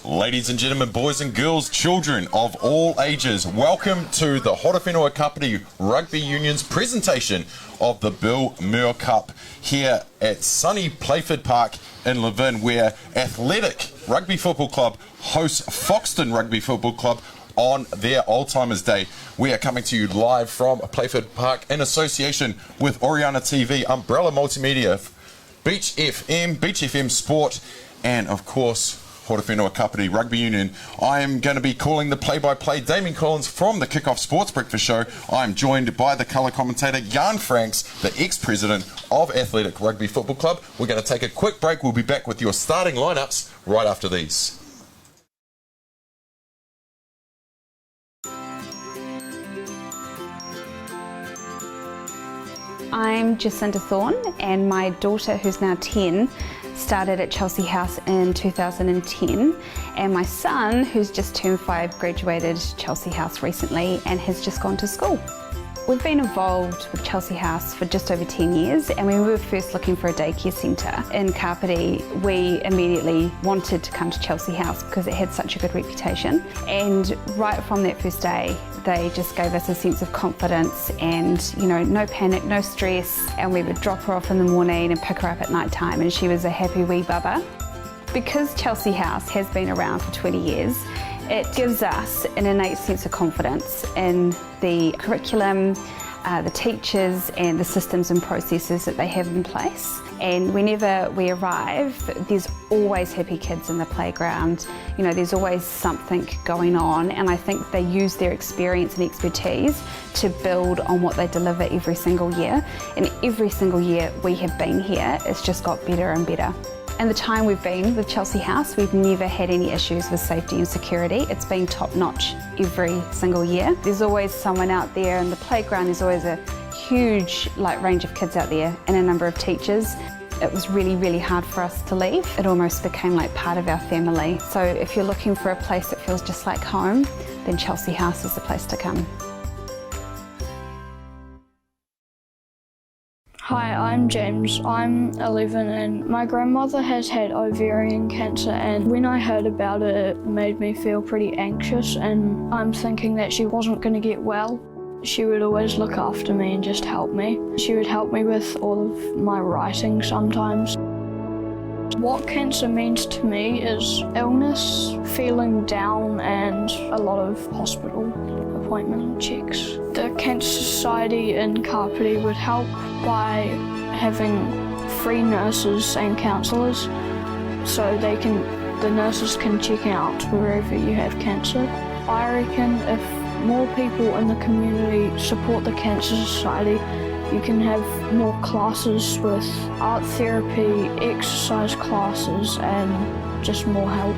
Ladies and gentlemen, boys and girls, children of all ages, welcome to the HOROWHENUA KAPITI Rugby Union's presentation of the Bill Muir Cup here at sunny Playford Park in Levin, where Athletic Rugby Football Club hosts Foxton Rugby Football Club on their Old-Timers Day. We are coming to you live from Playford Park in association with Oriana TV, Umbrella Multimedia Beach FM Sport, and of course HOROWHENUA KAPITI Rugby Union. I am going to be calling the play-by-play. Damien Collins from the Kickoff Sports Breakfast Show. I am joined by the colour commentator Jan Franks, the ex-president of Athletic Rugby Football Club. We're going to take a quick break. We'll be back with your starting lineups right after these. I'm Jacinta Thorne, and my daughter, who's now 10, started at Chelsea House in 2010, and my son, who's just turned 5, graduated Chelsea House recently and has just gone to school. We've been involved with Chelsea House for just over 10 years, and when we were first looking for a daycare centre in Kapiti, we immediately wanted to come to Chelsea House because it had such a good reputation. And right from that first day, they just gave us a sense of confidence and, you know, no panic, no stress, and we would drop her off in the morning and pick her up at night time, and she was a happy wee bubba. Because Chelsea House has been around for 20 years, it gives us an innate sense of confidence in the curriculum, the teachers and the systems and processes that they have in place. And whenever we arrive, there's always happy kids in the playground. You know, there's always something going on, and I think they use their experience and expertise to build on what they deliver every single year. And every single year we have been here, it's just got better and better. And the time we've been with Chelsea House, we've never had any issues with safety and security. It's been top notch every single year. There's always someone out there in the playground. There's always a huge range of kids out there and a number of teachers. It was really, really hard for us to leave. It almost became like part of our family. So if you're looking for a place that feels just like home, then Chelsea House is the place to come. Hi, I'm James. I'm 11 and my grandmother has had ovarian cancer, and when I heard about it, it made me feel pretty anxious, and I'm thinking that she wasn't going to get well. She would always look after me and just help me. She would help me with all of my writing sometimes. What cancer means to me is illness, feeling down, and a lot of hospital appointment checks. The Cancer Society in Kapiti would help by having free nurses and counsellors, so the nurses can check out wherever you have cancer. I reckon if more people in the community support the Cancer Society, you can have more classes with art therapy, exercise classes, and just more help.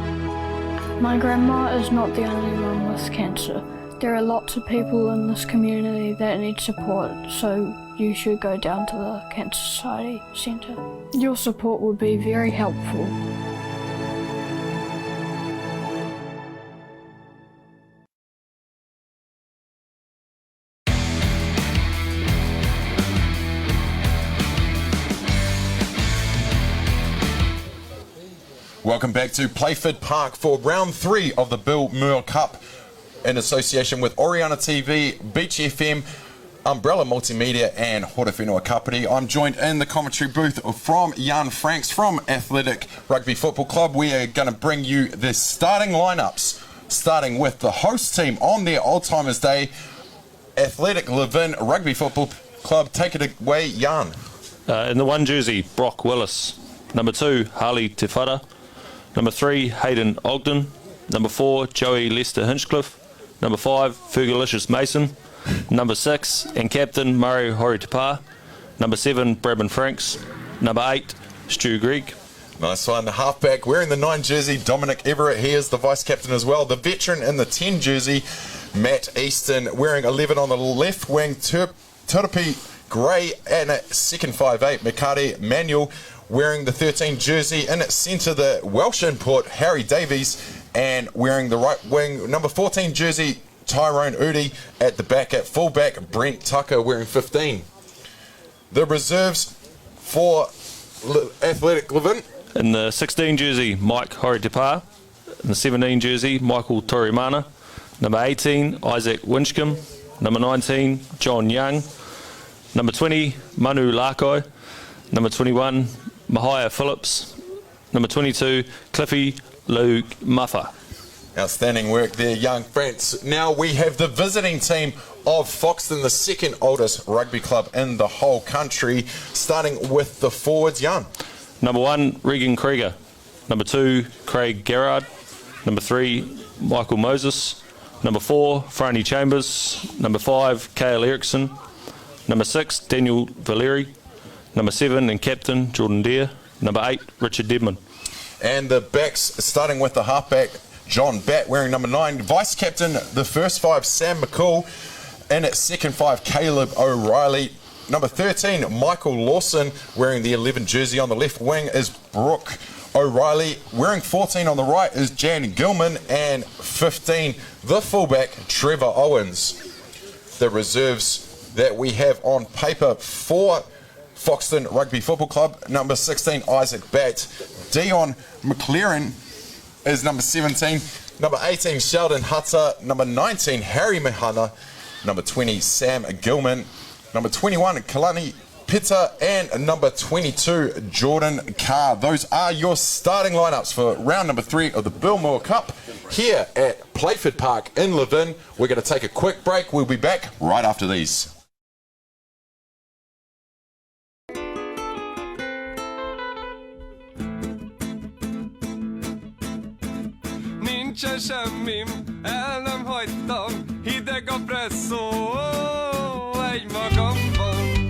My grandma is not the only one with cancer. There are lots of people in this community that need support, so you should go down to the Cancer Society Centre. Your support would be very helpful. Welcome back to Playford Park for round 3 of the Bill Muir Cup in association with Oriana TV, Beach FM, Umbrella Multimedia and HOROWHENUA KAPITI. I'm joined in the commentary booth from Jan Franks from Athletic Rugby Football Club. We are going to bring you the starting lineups, starting with the host team on their Old-Timers Day, Athletic Levin Rugby Football Club. Take it away, Jan. In the 1 jersey, Brock Willis. Number 2, Harley Tefara. Number 3, Hayden Ogden. Number 4, Joey Lester Hinchcliffe. Number 5, Fergalicious Mason. Number 6, and captain, Murray Horitapa. Number 7, Bradman Franks. Number 8, Stu Greig. Nice one. The halfback wearing the 9 jersey, Dominic Everett. He is the vice captain as well. The veteran in the 10 jersey, Matt Easton, wearing 11 on the left wing, Turapi Gray, and at second 5'8", Mikade Manuel, wearing the 13 jersey. In at centre, the Welsh import, Harry Davies, and wearing the right wing, number 14 jersey, Tyrone Udi. At the back at fullback, Brent Tucker, wearing 15. The reserves for Athletic Levin. In the 16 jersey, Mike Horitapa. in the 17 jersey, Michael Torimana. Number 18, Isaac Winchcombe. Number 19, John Young. Number 20, Manu Lakai. Number 21, Mahia Phillips. Number 22, Cliffy Luke Muffa. Outstanding work there, young friends. Now we have the visiting team of Foxton, the second oldest rugby club in the whole country, starting with the forwards, Jan. Number 1, Regan Krieger. Number 2, Craig Gerrard. Number 3, Michael Moses. Number 4, Franny Chambers. Number 5, Cale Erickson. Number 6, Daniel Valeri. Number 7 and captain, Jordan Deere. Number 8, Richard Dedman. And the backs, starting with the halfback, John Batt, wearing number 9. Vice captain, the first 5, Sam McCool. And at second 5, Caleb O'Reilly. Number 13, Michael Lawson, wearing the 11 jersey. On the left wing is Brooke O'Reilly. Wearing 14 on the right is Jan Gilman. And 15, the fullback, Trevor Owens. The reserves that we have on paper for Foxton Rugby Football Club: number 16, Isaac Batt. Dion McLaren is number 17. Number 18, Sheldon Hutter. Number 19, Harry Mihana. Number 20, Sam Gilman. Number 21, Kalani Pitta. And number 22, Jordan Carr. Those are your starting lineups for round number 3 of the Bill Muir Cup here at Playford Park in Levin. We're going to take a quick break. We'll be back right after these. Nincsen semmim, el nem hagytam, hideg a presszó, egy magamban.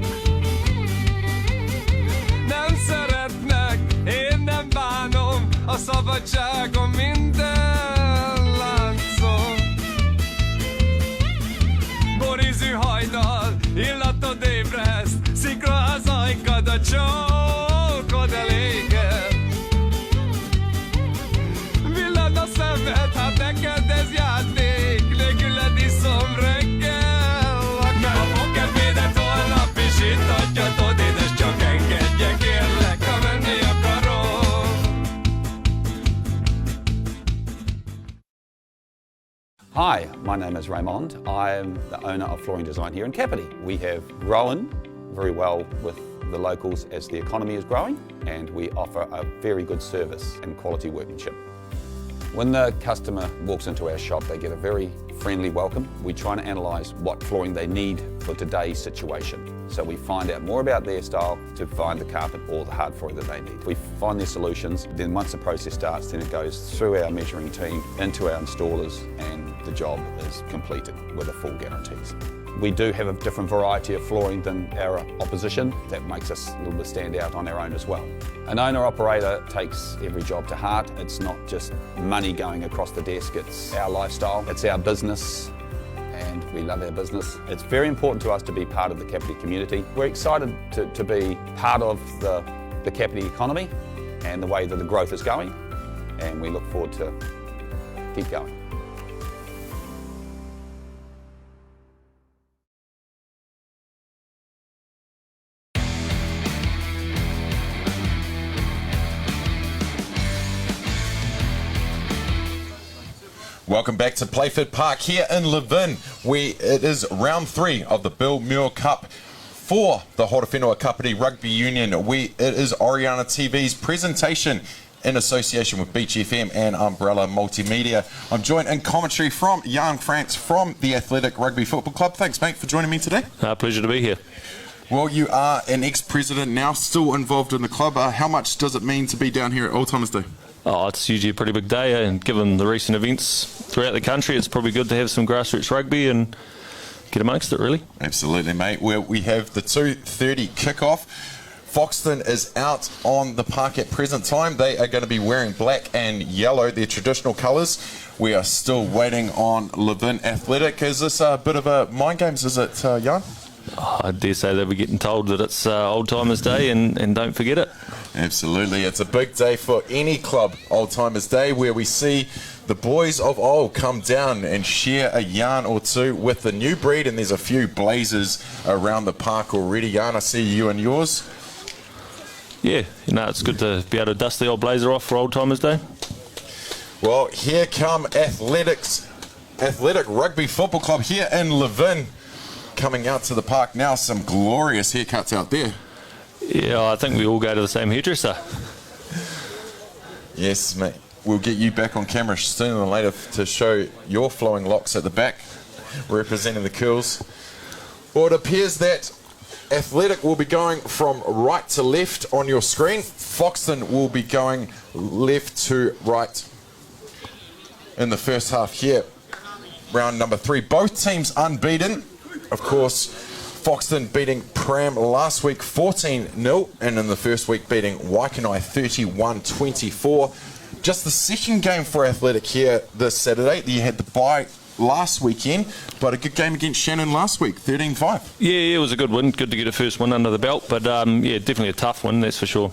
Nem szeretnek, én nem bánom, a szabadságom minden láncon. Borízű hajnal, illatod ébreszt, szikra az ajkad, a csókod eléget. Villad a szemed, hát neked ez játék, nélküled iszom reggel. A pokermédet holnap is itatjatod, édes, csak engedje, kérlek, ha menni akarom. Hi, my name is Raymond. I'm the owner of Flooring Design here in KAPITI. We have grown very well with the locals as the economy is growing, and we offer a very good service and quality workmanship. When the customer walks into our shop, they get a very friendly welcome. We try to analyse what flooring they need for today's situation. So we find out more about their style to find the carpet or the hard flooring that they need. We find their solutions, then once the process starts, then it goes through our measuring team into our installers, and the job is completed with a full guarantees. We do have a different variety of flooring than our opposition. That makes us a little bit stand out on our own as well. An owner-operator takes every job to heart. It's not just money going across the desk, it's our lifestyle, it's our business, and we love our business. It's very important to us to be part of the KAPITI community. We're excited to be part of the KAPITI economy and the way that the growth is going, and we look forward to keep going. Welcome back to Playford Park here in Levin. It is round 3 of the Bill Muir Cup for the HOROWHENUA KAPITI Rugby Union. It is Oriana TV's presentation in association with Beach FM and Umbrella Multimedia. I'm joined in commentary from Jan France from the Athletic Rugby Football Club. Thanks, mate, for joining me today. Pleasure to be here. Well, you are an ex-president now, still involved in the club. How much does it mean to be down here at Old-Timers Day? Oh, it's usually a pretty big day, and given the recent events throughout the country, it's probably good to have some grassroots rugby and get amongst it, really. Absolutely, mate. We have the 2:30 kickoff. Foxton is out on the park at present time. They are going to be wearing black and yellow, their traditional colours. We are still waiting on Levin Athletic. Is this a bit of a mind games, is it, Jan? I dare say they'll be getting told that it's Old Timers Day and don't forget it. Absolutely. It's a big day for any club, Old Timers Day, where we see the boys of old come down and share a yarn or two with the new breed, and there's a few blazers around the park already. Jan, I see you and yours. Yeah, it's good to be able to dust the old blazer off for Old Timers Day. Well, here come Athletic Rugby Football Club here in Levin, coming out to the park now. Some glorious haircuts out there. Yeah, I think we all go to the same hairdresser. Yes, mate. We'll get you back on camera sooner than later to show your flowing locks at the back, representing the curls. Well, it appears that Athletic will be going from right to left on your screen. Foxton will be going left to right in the first half here. Round number 3. Both teams unbeaten. Of course, Foxton beating Pram last week 14-0, and in the first week beating Waikanai 31-24. Just the second game for Athletic here this Saturday. You had the bye last weekend, but a good game against Shannon last week, 13-5. Yeah, it was a good win. Good to get a first win under the belt, but yeah, definitely a tough one, that's for sure.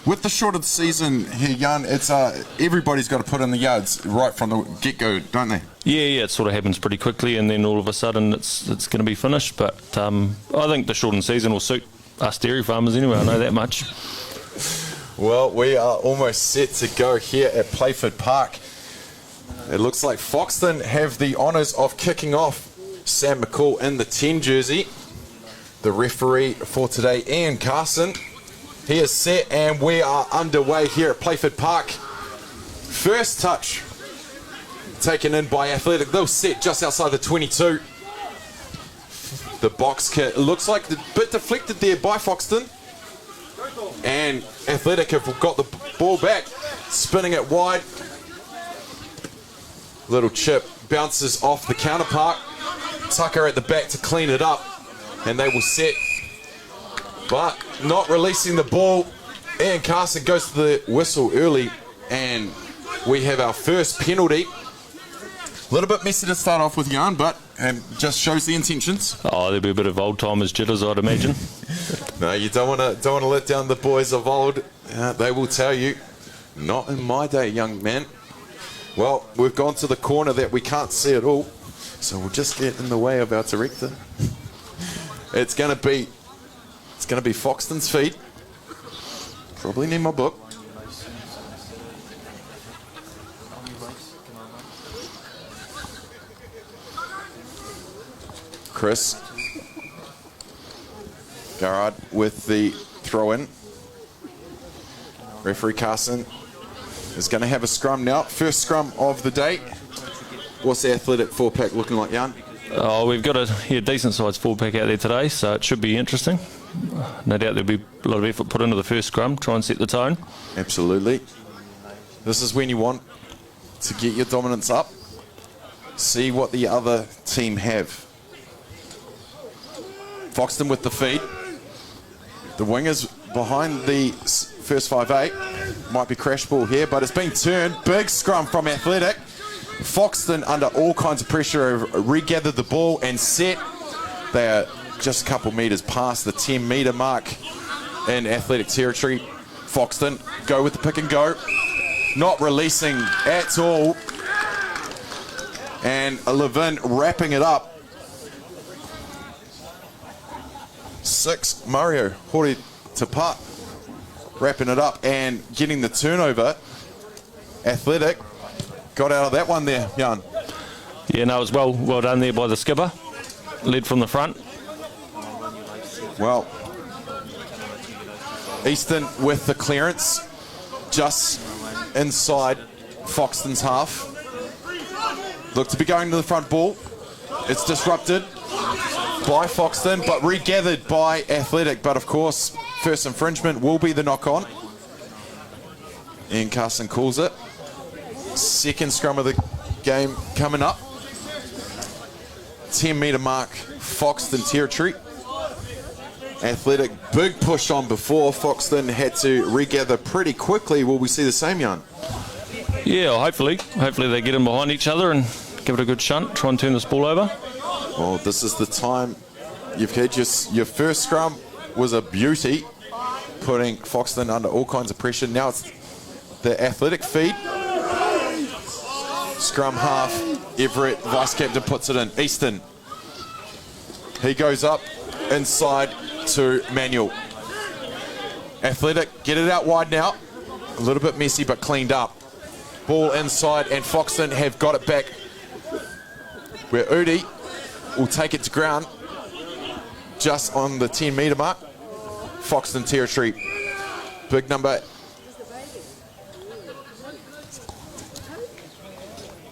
With the shorter season here, Jan, it's everybody's got to put in the yards right from the get-go, don't they? Yeah, it sort of happens pretty quickly, and then all of a sudden it's going to be finished. But I think the shortened season will suit us dairy farmers anyway. I know that much. Well, we are almost set to go here at Playford Park. It looks like Foxton have the honours of kicking off. Sam McCall in the 10 jersey. The referee for today, Ian Carson. He is set and we are underway here at Playford Park. First touch taken in by Athletic. They'll set just outside the 22. The box kick looks like a bit deflected there by Foxton. And Athletic have got the ball back, spinning it wide. Little chip bounces off the counterpart. Tucker at the back to clean it up, and they will set, but not releasing the ball. Ian Carson goes to the whistle early, and we have our first penalty. A little bit messy to start off with, Jan, but just shows the intentions. Oh, there'll be a bit of old timers jitters, I'd imagine. No, you don't want to let down the boys of old. They will tell you, not in my day, young man. Well, we've gone to the corner that we can't see at all, so we'll just get in the way of our director. It's going to be Foxton's feet. Probably need my book. Chris Garrard with the throw in. Referee Carson is going to have a scrum now. First scrum of the day. What's the Athletic 4-pack looking like, Jan? Oh, we've got a decent sized 4-pack out there today, so it should be interesting. No doubt there'll be a lot of effort put into the first scrum, try and set the tone. Absolutely. This is when you want to get your dominance up. See what the other team have. Foxton with the feed. The wingers behind the first 5'8". Might be crash ball here, but it's been turned. Big scrum from Athletic. Foxton, under all kinds of pressure, have regathered the ball and set. They are just a couple metres past the 10-metre mark in Athletic territory. Foxton go with the pick and go. Not releasing at all. And Levin wrapping it up. 6, Mario Hori Tapat wrapping it up and getting the turnover. Athletic got out of that one there, Jan. Yeah, no, it was well done there by the skipper. Led from the front. Well, Easton with the clearance just inside Foxton's half. Look to be going to the front ball. It's disrupted by Foxton, but regathered by Athletic. But of course, first infringement will be the knock-on. Ian Carson calls it. Second scrum of the game coming up. 10-metre mark, Foxton territory. Athletic, big push on before. Foxton had to regather pretty quickly. Will we see the same, Jan? Yeah, well, hopefully they get in behind each other and give it a good shunt, try and turn this ball over. Well, this is the time. You've had your first scrum was a beauty, putting Foxton under all kinds of pressure. Now it's the Athletic feed. Scrum half, Everett, vice captain, puts it in. Easton. He goes up inside to Manuel. Athletic, get it out wide now. A little bit messy, but cleaned up. Ball inside, and Foxton have got it back. Where Udi will take it to ground just on the 10-metre mark. Foxton territory. Big number.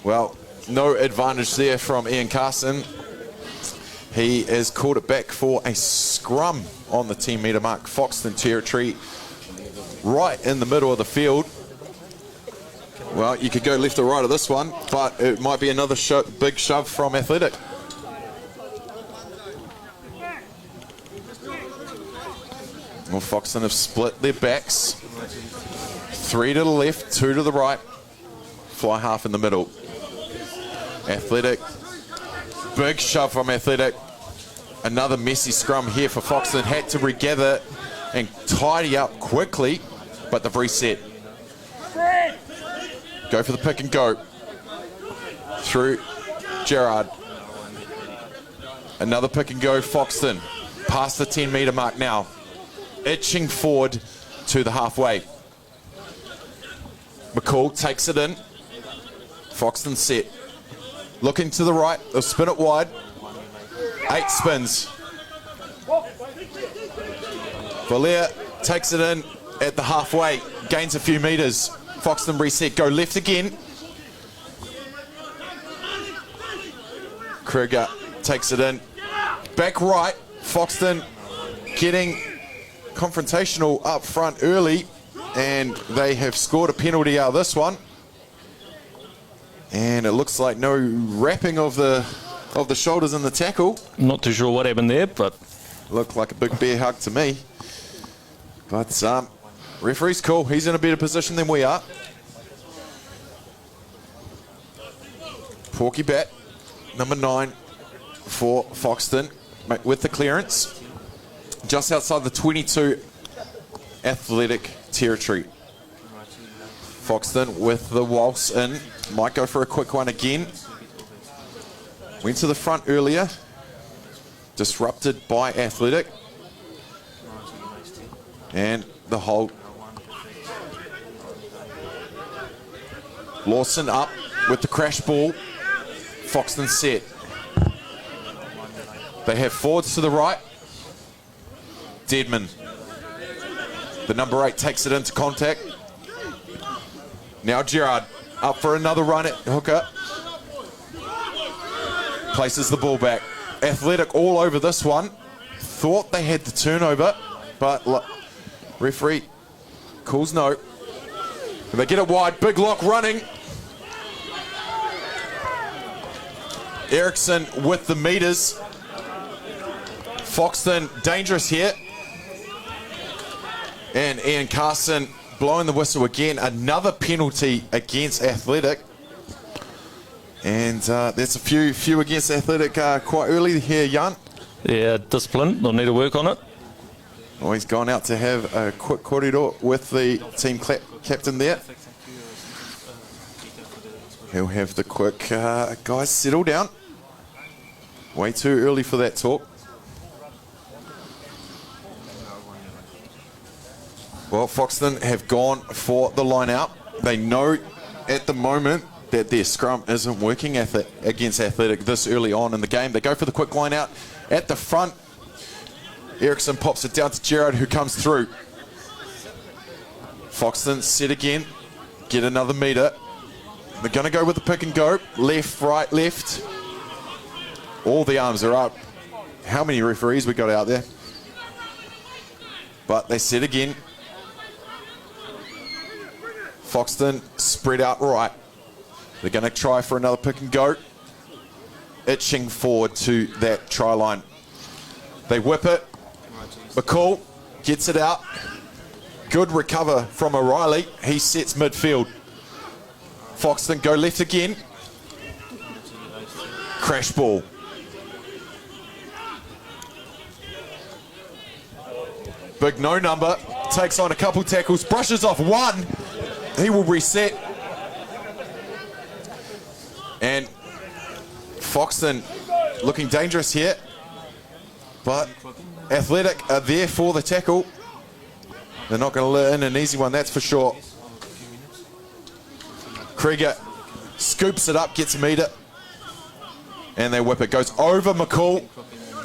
Well, no advantage there from Ian Carson. He has called it back for a scrum on the 10-metre mark. Foxton territory, right in the middle of the field. Well, you could go left or right of this one, but it might be another big shove from Athletic. Well, Foxton have split their backs. 3 to the left, 2 to the right. Fly half in the middle. Athletic. Big shove from Athletic. Another messy scrum here for Foxton. Had to regather and tidy up quickly, but they've reset. Go for the pick and go. Through Gerard. Another pick and go, Foxton. Past the 10-metre mark now. Itching forward to the halfway. McCall takes it in. Foxton set. Looking to the right. They'll spin it wide. 8 spins. Valia takes it in at the halfway. Gains a few metres. Foxton reset. Go left again. Kruger takes it in. Back right. Foxton getting confrontational up front early, and they have scored a penalty out of this one. And it looks like no wrapping of the shoulders in the tackle. Not too sure what happened there, but looked like a big bear hug to me. But referee's cool. He's in a better position than we are. Porky Bat, number 9 for Foxton, with the clearance. Just outside the 22 Athletic territory. Foxton with the waltz in. Might go for a quick one again. Went to the front earlier. Disrupted by Athletic. And the hold. Lawson up with the crash ball. Foxton set. They have forwards to the right. Deadman. The number 8 takes it into contact. Now Gerard up for another run at hooker. Places the ball back. Athletic all over this one. Thought they had the turnover, but referee calls no. And they get it wide. Big lock running. Eriksson with the meters. Foxton dangerous here. And Ian Carson blowing the whistle again. Another penalty against Athletic. And there's a few against Athletic quite early here, Jan. yeah, discipline. They'll need to work on it. Oh, he's gone out to have a quick corridor with the team captain there. He'll have the quick, guys, settle down. Way too early for that talk. Well, Foxton have gone for the line out. They know at the moment that their scrum isn't working against Athletic this early on in the game. They go for the quick line out at the front. Eriksson pops it down to Gerard, who comes through. Foxton set again. Get another metre. They're going to go with the pick and go. Left, right, left. All the arms are up. How many referees we got out there? But they set again. Foxton spread out right. They're going to try for another pick and go. Itching forward to that try line. They whip it. McCall gets it out. Good recover from O'Reilly. He sets midfield. Foxton go left again. Crash ball. Big no number. Takes on a couple tackles. Brushes off one. He will reset. And Foxton looking dangerous here. But Athletic are there for the tackle. They're not going to let in an easy one, that's for sure. Krieger scoops it up, gets a metre, and they whip it. Goes over McCall,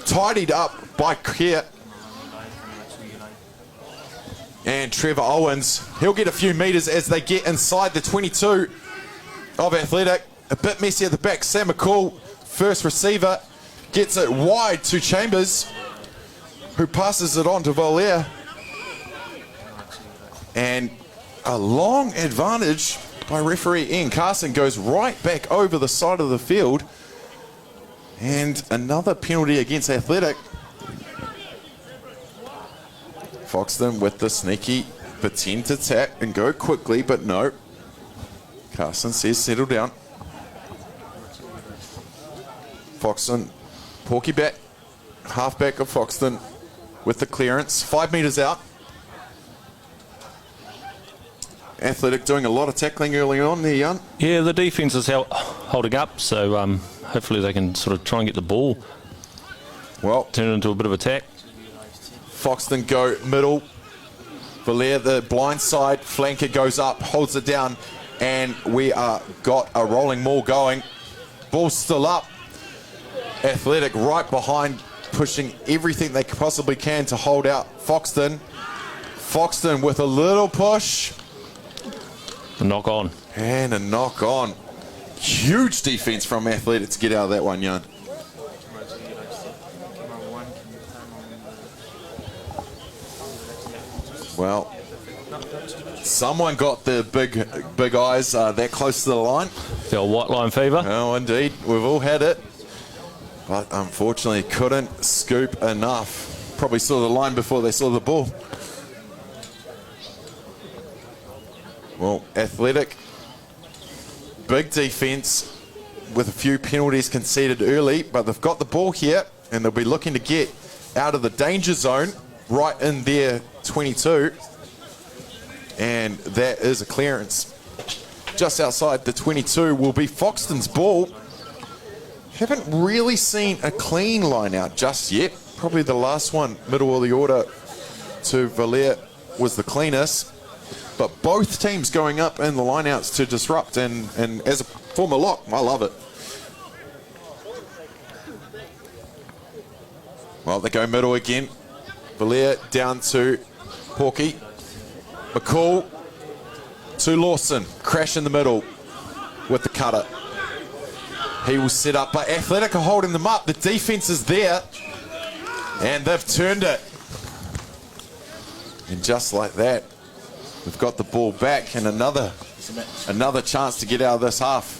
tidied up by Kerr. And Trevor Owens, he'll get a few metres as they get inside the 22 of Athletic. A bit messy at the back. Sam McCall, first receiver, gets it wide to Chambers, who passes it on to Valier. And a long advantage by referee Ian Carson goes right back over the side of the field. And another penalty against Athletic. Foxton with the sneaky pretend to tap and go quickly, but no. Carson says settle down. Foxton, Porky back, halfback of Foxton with the clearance, 5 metres out. Athletic doing a lot of tackling early on there, Jan. Yeah, the defence is holding up, so hopefully they can sort of try and get the ball. Well, turn it into a bit of attack. Foxton go middle. Valier, the blind side, flanker goes up, holds it down, and we are got a rolling maul going. Ball's still up. Athletic right behind, pushing everything they possibly can to hold out Foxton. Foxton with a little push. A knock on. And a knock on. Huge defense from Athletic to get out of that one, Jan. Well, someone got the big eyes that close to the line. The old white line fever. Oh, indeed. We've all had it. But unfortunately couldn't scoop enough. Probably saw the line before they saw the ball. Well, Athletic, big defence with a few penalties conceded early, but they've got the ball here and they'll be looking to get out of the danger zone right in their 22. And that is a clearance. Just outside the 22 will be Foxton's ball. Haven't really seen a clean line out just yet. Probably the last one, middle of the order to Valier, was the cleanest. But both teams going up in the lineouts to disrupt, and as a former lock, I love it. Well, they go middle again. Valier down to Porky. McCall to Lawson. Crash in the middle with the cutter. He will set up, but Athletic are holding them up. The defense is there, and they've turned it. And just like that, we've got the ball back, and another chance to get out of this half.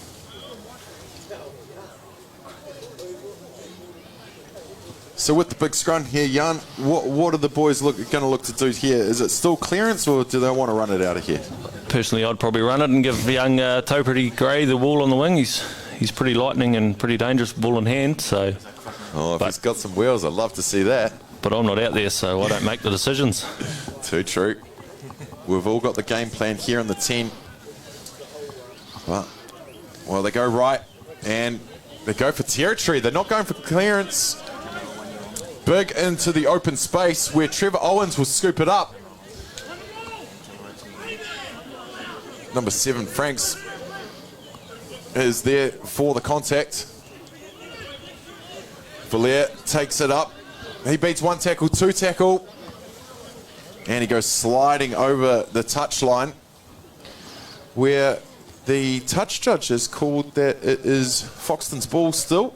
So with the big scrum here, Jan, what are the boys going to look to do here? Is it still clearance, or do they want to run it out of here? Personally, I'd probably run it and give young Taupiri Gray the ball on the wing. He's pretty lightning and pretty dangerous, ball in hand. So, if he's got some wheels, I'd love to see that. But I'm not out there, so I don't make the decisions. Too true. We've all got the game plan here in the 10. Well, they go right, and they go for territory. They're not going for clearance. Big into the open space where Trevor Owens will scoop it up. Number 7, Franks, is there for the contact. Valier takes it up. He beats 1 tackle, 2 tackle. And he goes sliding over the touch line, where the touch judge has called that it is Foxton's ball still.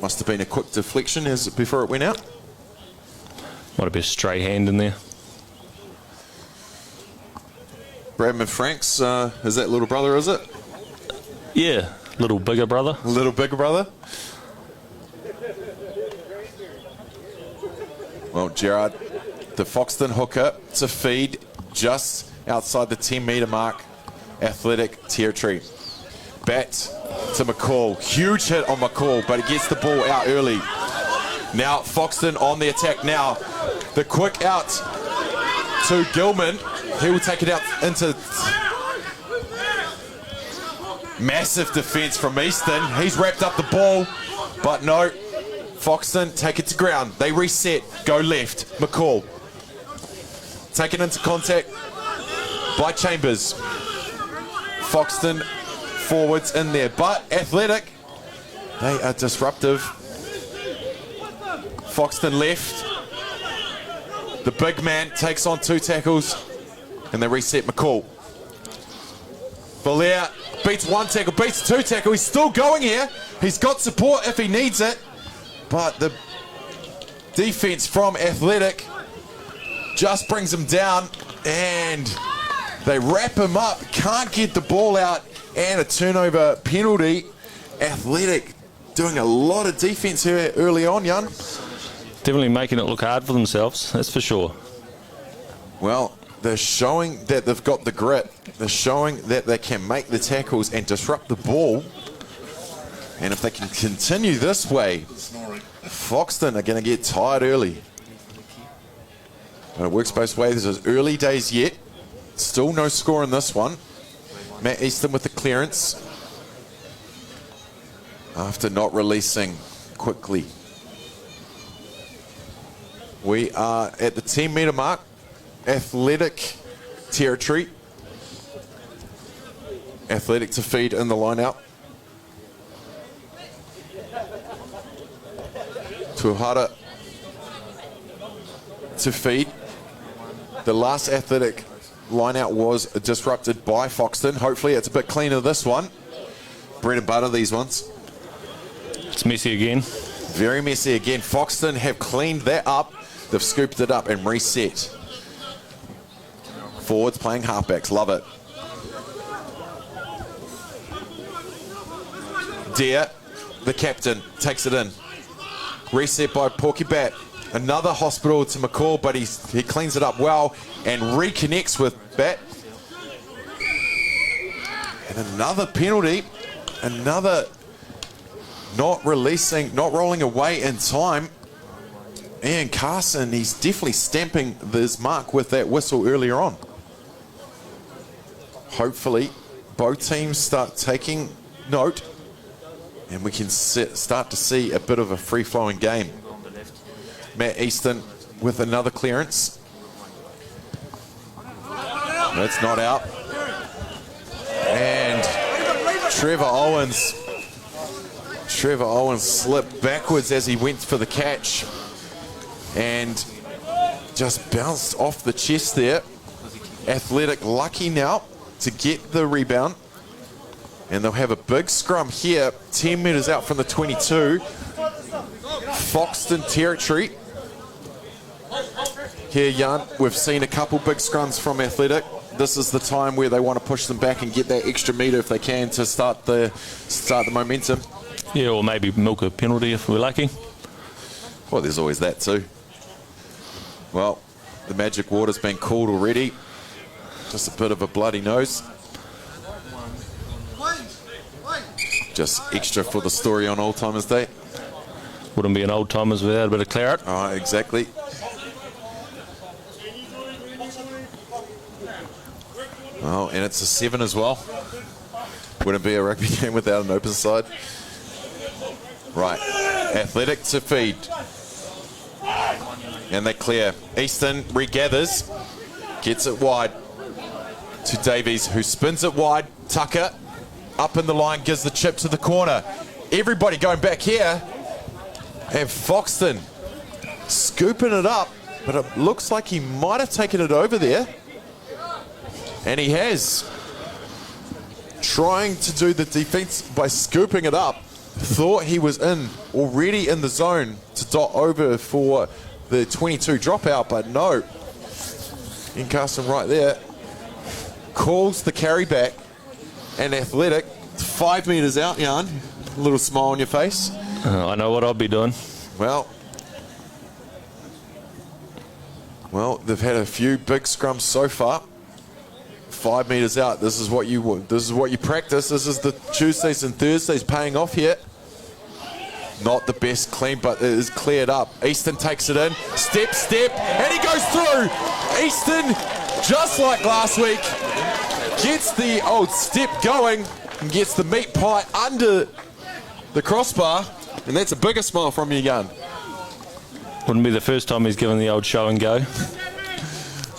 Must have been a quick deflection before it went out. Might have been a stray hand in there. Bradman Franks, is that little brother, is it? Yeah, little bigger brother. Little bigger brother. Well, Gerard, the Foxton hooker to feed just outside the 10-metre mark. Athletic territory. Bat to McCall. Huge hit on McCall, but he gets the ball out early. Now Foxton on the attack now. The quick out to Gilman. He will take it out into... Massive defence from Easton. He's wrapped up the ball, but no. Foxton take it to ground. They reset. Go left. McCall. Taken into contact by Chambers. Foxton forwards in there. But Athletic, they are disruptive. Foxton left. The big man takes on 2 tackles, and they reset McCall. Valaire beats 1 tackle, beats 2 tackle. He's still going here. He's got support if he needs it. But the defense from Athletic just brings him down, and they wrap him up. Can't get the ball out, and a turnover penalty. Athletic doing a lot of defense here early on, Jan. Definitely making it look hard for themselves, that's for sure. Well, they're showing that they've got the grit. They're showing that they can make the tackles and disrupt the ball. And if they can continue this way, Foxton are going to get tired early. But it works both ways. There's early days yet. Still no score in this one. Matt Easton with the clearance after not releasing quickly. We are at the 10-metre mark. Athletic territory. Athletic to feed in the line out. Tuhara to feed. The last Athletic line out was disrupted by Foxton. Hopefully it's a bit cleaner this one. Bread and butter, these ones. It's messy again. Very messy again. Foxton have cleaned that up. They've scooped it up and reset. Forwards playing halfbacks. Love it. Deere, the captain, takes it in. Reset by Porky Bat. Another hospital to McCall, but he cleans it up well and reconnects with Bat. And another penalty. Another not releasing, not rolling away in time. Ian Carson, he's definitely stamping his mark with that whistle earlier on. Hopefully, both teams start taking note and we can start to see a bit of a free-flowing game. Matt Easton with another clearance. That's not out. And Trevor Owens slipped backwards as he went for the catch and just bounced off the chest there. Athletic lucky now to get the rebound, and they'll have a big scrum here 10 metres out from the 22. Foxton territory here, Jan. We've seen a couple big scrums from Athletic. This is the time where they want to push them back and get that extra metre if they can to start the momentum. Yeah, or maybe milk a penalty if we're lucky. Well, there's always that too. Well, the magic water's been called already. Just a bit of a bloody nose. Just extra for the story on Old Timers Day. Wouldn't be an Old Timers without a bit of claret. Oh, exactly. Oh, and it's a 7 as well. Wouldn't be a rugby game without an open side. Right, Athletic to feed. And they clear. Easton regathers, gets it wide to Davies, who spins it wide. Tucker up in the line, gives the chip to the corner. Everybody going back here. And Foxton scooping it up, but it looks like he might have taken it over there. And he has. Trying to do the defense by scooping it up. Thought he was already in the zone to dot over for the 22 dropout, but no. In Carson right there. Calls the carry back, and Athletic 5 metres out, Jan. A little smile on your face. I know what I'll be doing. Well, they've had a few big scrums so far. 5 metres out. This is what you practice. This is the Tuesdays and Thursdays paying off here. Not the best clean, but it is cleared up. Easton takes it in. Step, and he goes through. Easton, just like last week, gets the old step going and gets the meat pie under the crossbar. And that's a bigger smile from you, Jan. Wouldn't be the first time he's given the old show and go.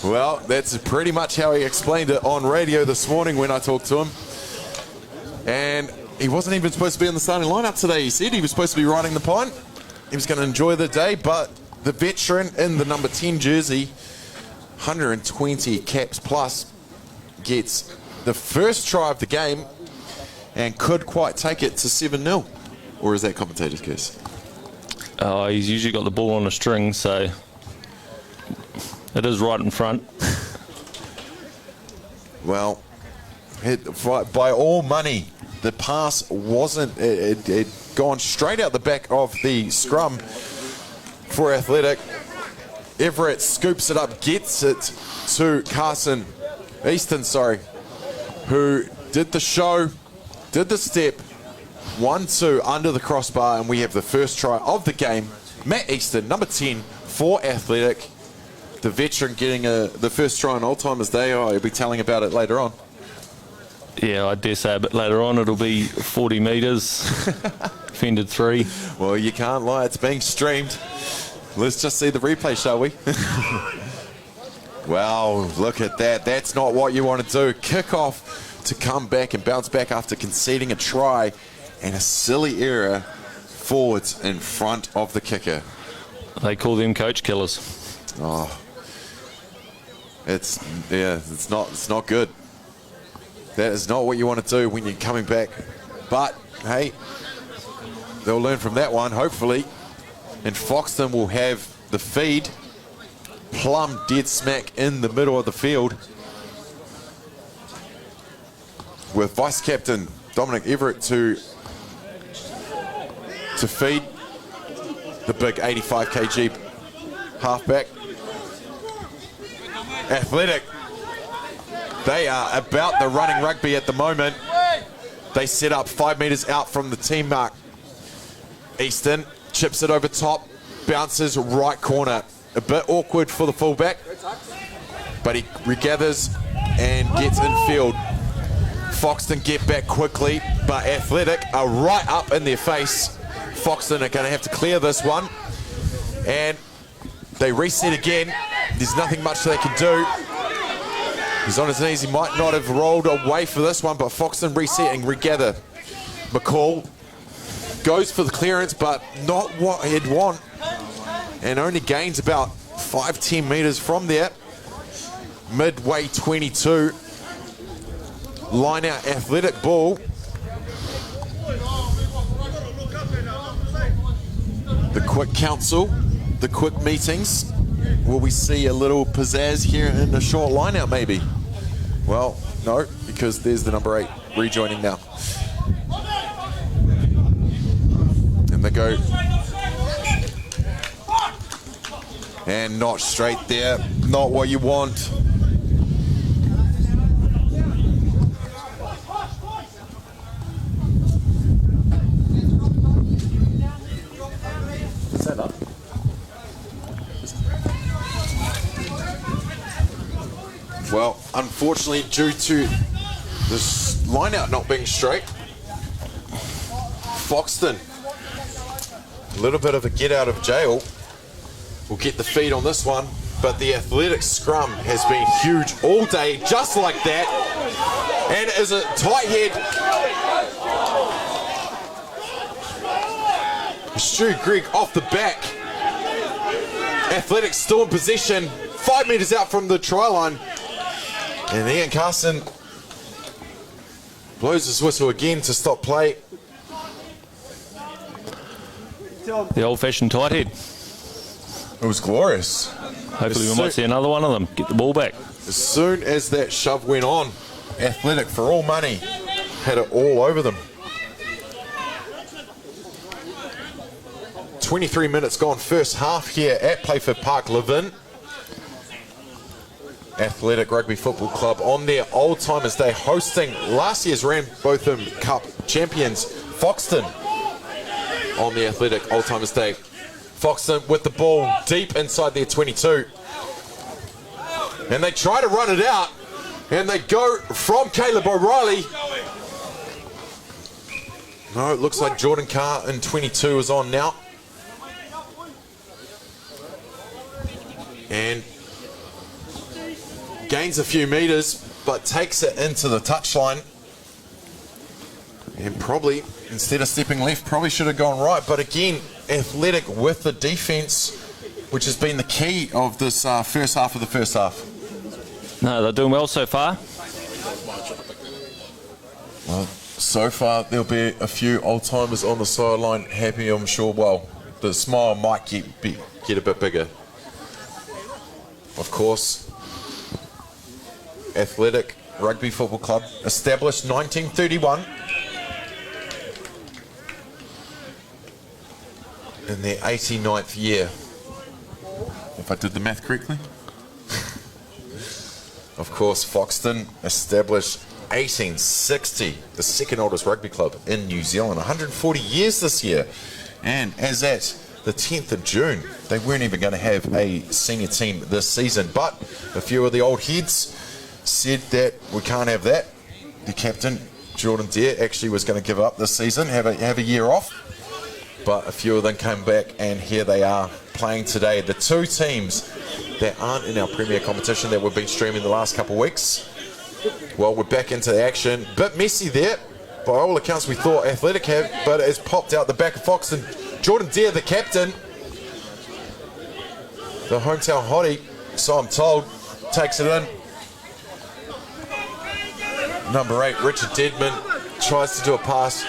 Well, that's pretty much how he explained it on radio this morning when I talked to him. And he wasn't even supposed to be in the starting lineup today. He said he was supposed to be riding the pine. He was going to enjoy the day, but the veteran in the number 10 jersey, 120 caps plus, gets the first try of the game and could quite take it to 7-0. Or is that commentator's curse? Oh, he's usually got the ball on a string, so it is right in front. Well, by all money, the pass wasn't, it gone straight out the back of the scrum for Athletic. Everett scoops it up, gets it to Easton, who did the show, did the step, 1-2 under the crossbar, and we have the first try of the game. Matt Easton, number 10 for Athletic. The veteran getting the first try on Old Timers Day. Oh, he'll be telling about it later on. Yeah, I dare say a bit later on it'll be 40 metres, fended 3. Well, you can't lie, it's being streamed. Let's just see the replay, shall we? Wow, look at that. That's not what you want to do. Kick off to come back and bounce back after conceding a try and a silly error forwards in front of the kicker. They call them coach killers. Oh, it's not good. That is not what you want to do when you're coming back. But hey, they'll learn from that one, hopefully. And Foxton will have the feed plumb dead smack in the middle of the field, with vice captain Dominic Everett to feed the big 85 kg halfback. Athletic, they are about the running rugby at the moment. They set up 5 metres out from the team mark. Easton chips it over top, bounces right corner. A bit awkward for the fullback, but he regathers and gets in field. Foxton get back quickly, but Athletic are right up in their face. Foxton are going to have to clear this one, and they reset again. There's nothing much they can do. He's on his knees. He might not have rolled away for this one, but Foxton resetting, regather. McCall goes for the clearance, but not what he'd want, and only gains about 5-10 metres from there. Midway 22. Line out Athletic ball. The quick council, the quick meetings. Will we see a little pizzazz here in the short line out maybe? Well, no, because there's the number 8 rejoining now. And they go. And not straight there, not what you want. Well, unfortunately, due to this line out not being straight, Foxton, a little bit of a get out of jail, will get the feed on this one, but the Athletic scrum has been huge all day, just like that, and is a tight head. Stu Greg off the back. Athletic still in possession, 5 metres out from the try line. And Ian Carson blows his whistle again to stop play. The old-fashioned tight head. It was glorious. Hopefully we might see another one of them. Get the ball back. As soon as that shove went on, Athletic, for all money, had it all over them. 23 minutes gone first half here at Playford Park, Levin. Athletic Rugby Football Club on their Old Timers Day, hosting last year's Rambotham Cup champions, Foxton, on the Athletic Old Timers Day. Foxton with the ball deep inside their 22. And they try to run it out, and they go from Caleb O'Reilly. No, it looks like Jordan Carr in 22 is on now. And gains a few metres, but takes it into the touchline. And probably, instead of stepping left, probably should have gone right. But again, Athletic with the defence, which has been the key of this first half of the first half. No, they're doing well so far. Well, so far there'll be a few old-timers on the sideline happy, I'm sure. Well, the smile might get a bit bigger. Of course, Athletic Rugby Football Club, established 1931. In their 89th year, if I did the math correctly. Of course, Foxton, established 1860, the second oldest rugby club in New Zealand, 140 years this year. And as at the 10th of June, they weren't even going to have a senior team this season, but a few of the old heads said that we can't have that. The captain, Jordan Deere, actually was going to give up this season, have a year off. But a few of them came back, and here they are playing today. The two teams that aren't in our premier competition that we've been streaming the last couple of weeks, well, we're back into the action. Bit messy there. By all accounts, we thought Athletic had, but it's popped out the back of Foxton. Jordan Deere, the captain, the hometown hottie, so I'm told, takes it in. Number 8, Richard Deadman, tries to do a pass,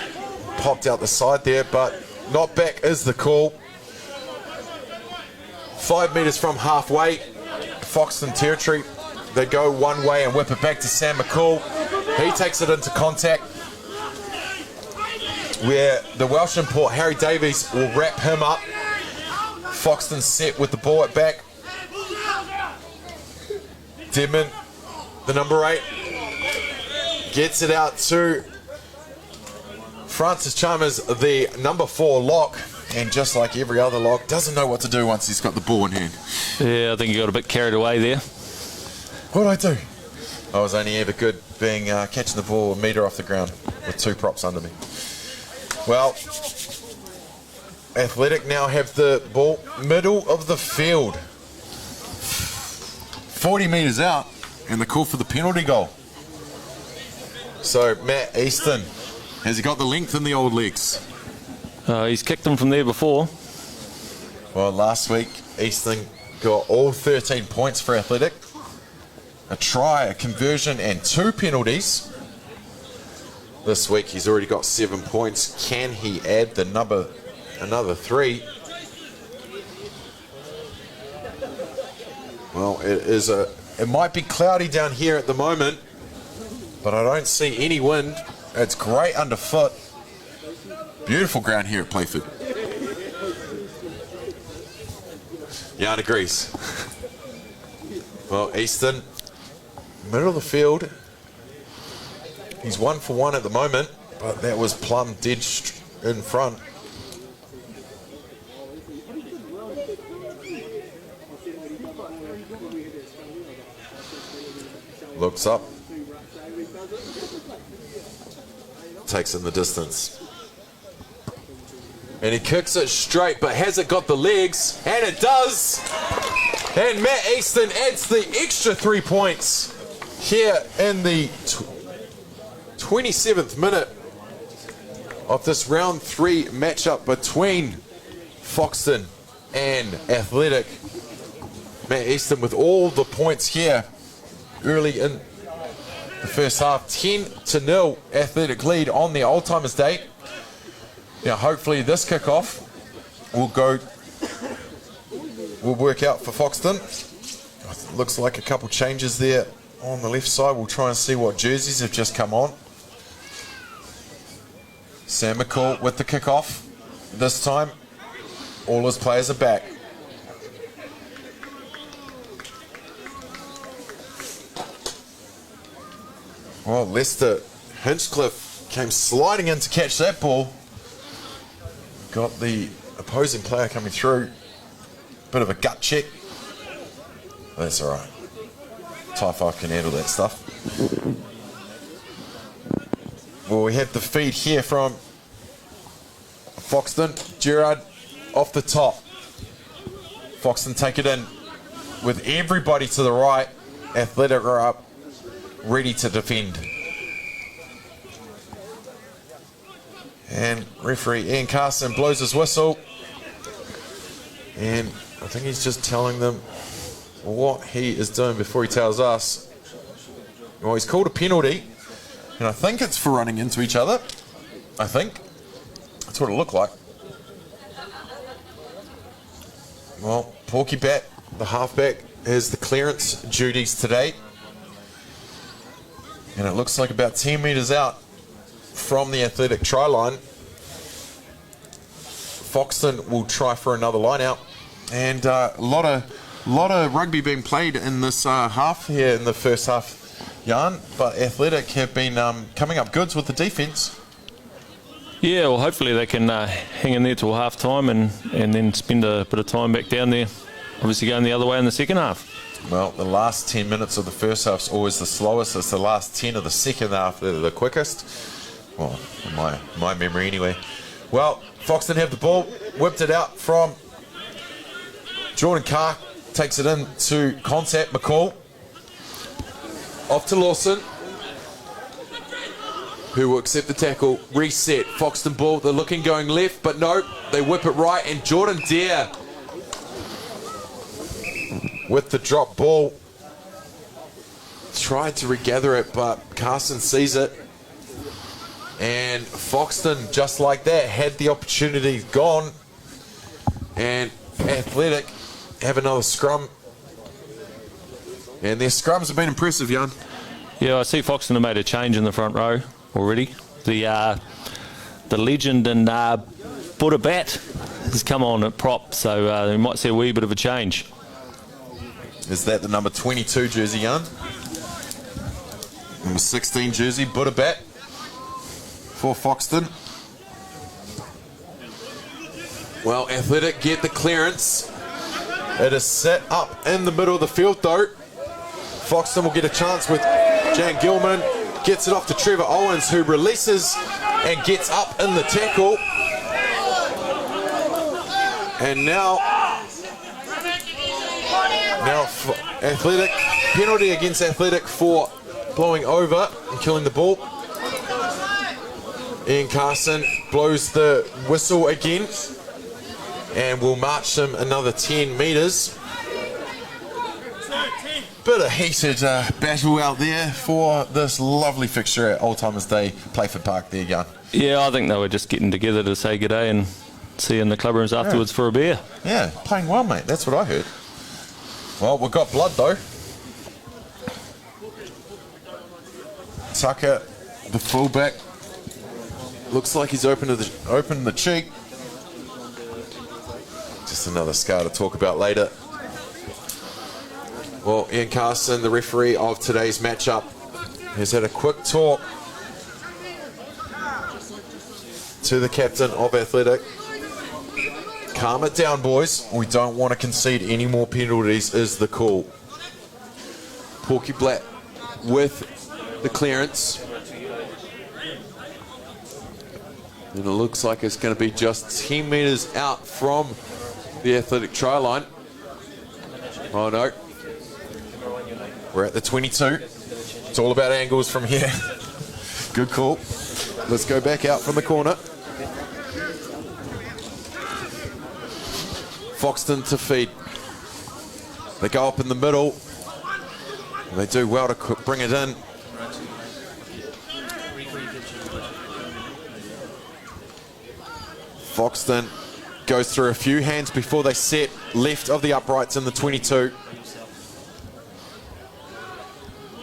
popped out the side there, but not back is the call. 5 metres from halfway, Foxton territory. They go one way and whip it back to Sam McCall. He takes it into contact, where the Welsh import Harry Davies will wrap him up. Foxton set with the ball at back. Deadman, the number 8, gets it out to Francis Chalmers, the number 4 lock, and just like every other lock, doesn't know what to do once he's got the ball in hand. Yeah, I think he got a bit carried away there. What'd I do? I was only ever good being catching the ball a metre off the ground with 2 props under me. Well, Athletic now have the ball middle of the field. 40 metres out, and the call for the penalty goal. So, Matt Easton, has he got the length in the old legs? He's kicked them from there before. Well, last week, Easton got all 13 points for Athletic. A try, a conversion, and 2 penalties. This week, he's already got 7 points. Can he add another 3? Well, it might be cloudy down here at the moment, but I don't see any wind. It's great underfoot. Beautiful ground here at Playford. Jan agrees. Well, Easton, middle of the field. He's 1 for 1 at the moment, but that was plumb dead in front. Looks up. Takes in the distance. And he kicks it straight, but has it got the legs? And it does! And Matt Easton adds the extra 3 points here in the 27th minute of this round 3 matchup between Foxton and Athletic. Matt Easton with all the points here early in the first half. 10-0 Athletic lead on the Old Timers Day. Now hopefully this kickoff will work out for Foxton. Looks like a couple changes there on the left side. We'll try and see what jerseys have just come on. Sam McCall with the kickoff. This time all his players are back. Well, Lester Hinchcliffe came sliding in to catch that ball. Got the opposing player coming through. Bit of a gut check. That's all right. Tie 5 can handle that stuff. Well, we have the feed here from Foxton. Gerard off the top. Foxton take it in with everybody to the right. Athletic are up, ready to defend. And referee Ian Carson blows his whistle. And I think he's just telling them what he is doing before he tells us. Well, he's called a penalty. And I think it's for running into each other. I think. That's what it looked like. Well, Porky Bat, the halfback, has the clearance duties today. And it looks like about 10 metres out from the athletic try line. Foxton will try for another line out. And a lot of rugby being played in this half here in the first half, Jan. But Athletic have been coming up goods with the defence. Yeah, well, hopefully they can hang in there till half time and then spend a bit of time back down there. Obviously going the other way in the second half. Well, the last 10 minutes of the first half is always the slowest. It's the last 10 of the second half that are the quickest. Well, in my memory anyway. Well, Foxton have the ball, whipped it out from Jordan Carr, takes it in to contact McCall. Off to Lawson, who will accept the tackle, reset. Foxton ball, they're looking going left, but no, they whip it right, and Jordan Dare with the drop ball. Tried to regather it, but Carson sees it. And Foxton, just like that, had the opportunity gone. And Athletic have another scrum. And their scrums have been impressive, Jan. Yeah, I see Foxton have made a change in the front row already. The legend and Buddha Bat has come on at prop, so we might see a wee bit of a change. Is that the number 22 jersey, Jan? Number 16 jersey, Buddha Bat for Foxton. Well, Athletic get the clearance. It is set up in the middle of the field, though. Foxton will get a chance with Jan Gilman. Gets it off to Trevor Owens, who releases and gets up in the tackle. And now Athletic, penalty against Athletic for blowing over and killing the ball. Ian Carson blows the whistle again and will march them another 10 metres. Bit of heated battle out there for this lovely fixture at Old Timers Day, Playford Park there, Jan. Yeah, I think they were just getting together to say g'day and see you in the club rooms afterwards for a beer. Yeah, playing well, mate. That's what I heard. Well, we've got blood, though. Tucker, the fullback, looks like he's opened the cheek. Just another scar to talk about later. Well, Ian Carson, the referee of today's matchup, has had a quick talk to the captain of Athletic. Calm it down, boys. We don't want to concede any more penalties is the call. Porky Black with the clearance. And it looks like it's going to be just 10 metres out from the Athletic try line. Oh no. We're at the 22. It's all about angles from here. Good call. Let's go back out from the corner. Foxton to feed. They go up in the middle. And they do well to bring it in. Foxton goes through a few hands before they set left of the uprights in the 22.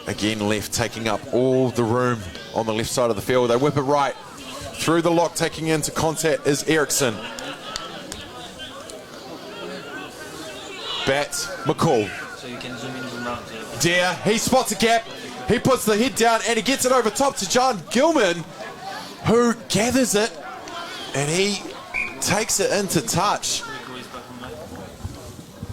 Again, left taking up all the room on the left side of the field. They whip it right. Through the lock, taking into contact is Eriksson. Bat, McCall. Dare, he spots a gap. He puts the head down and he gets it over top to John Gilman, who gathers it and he takes it into touch.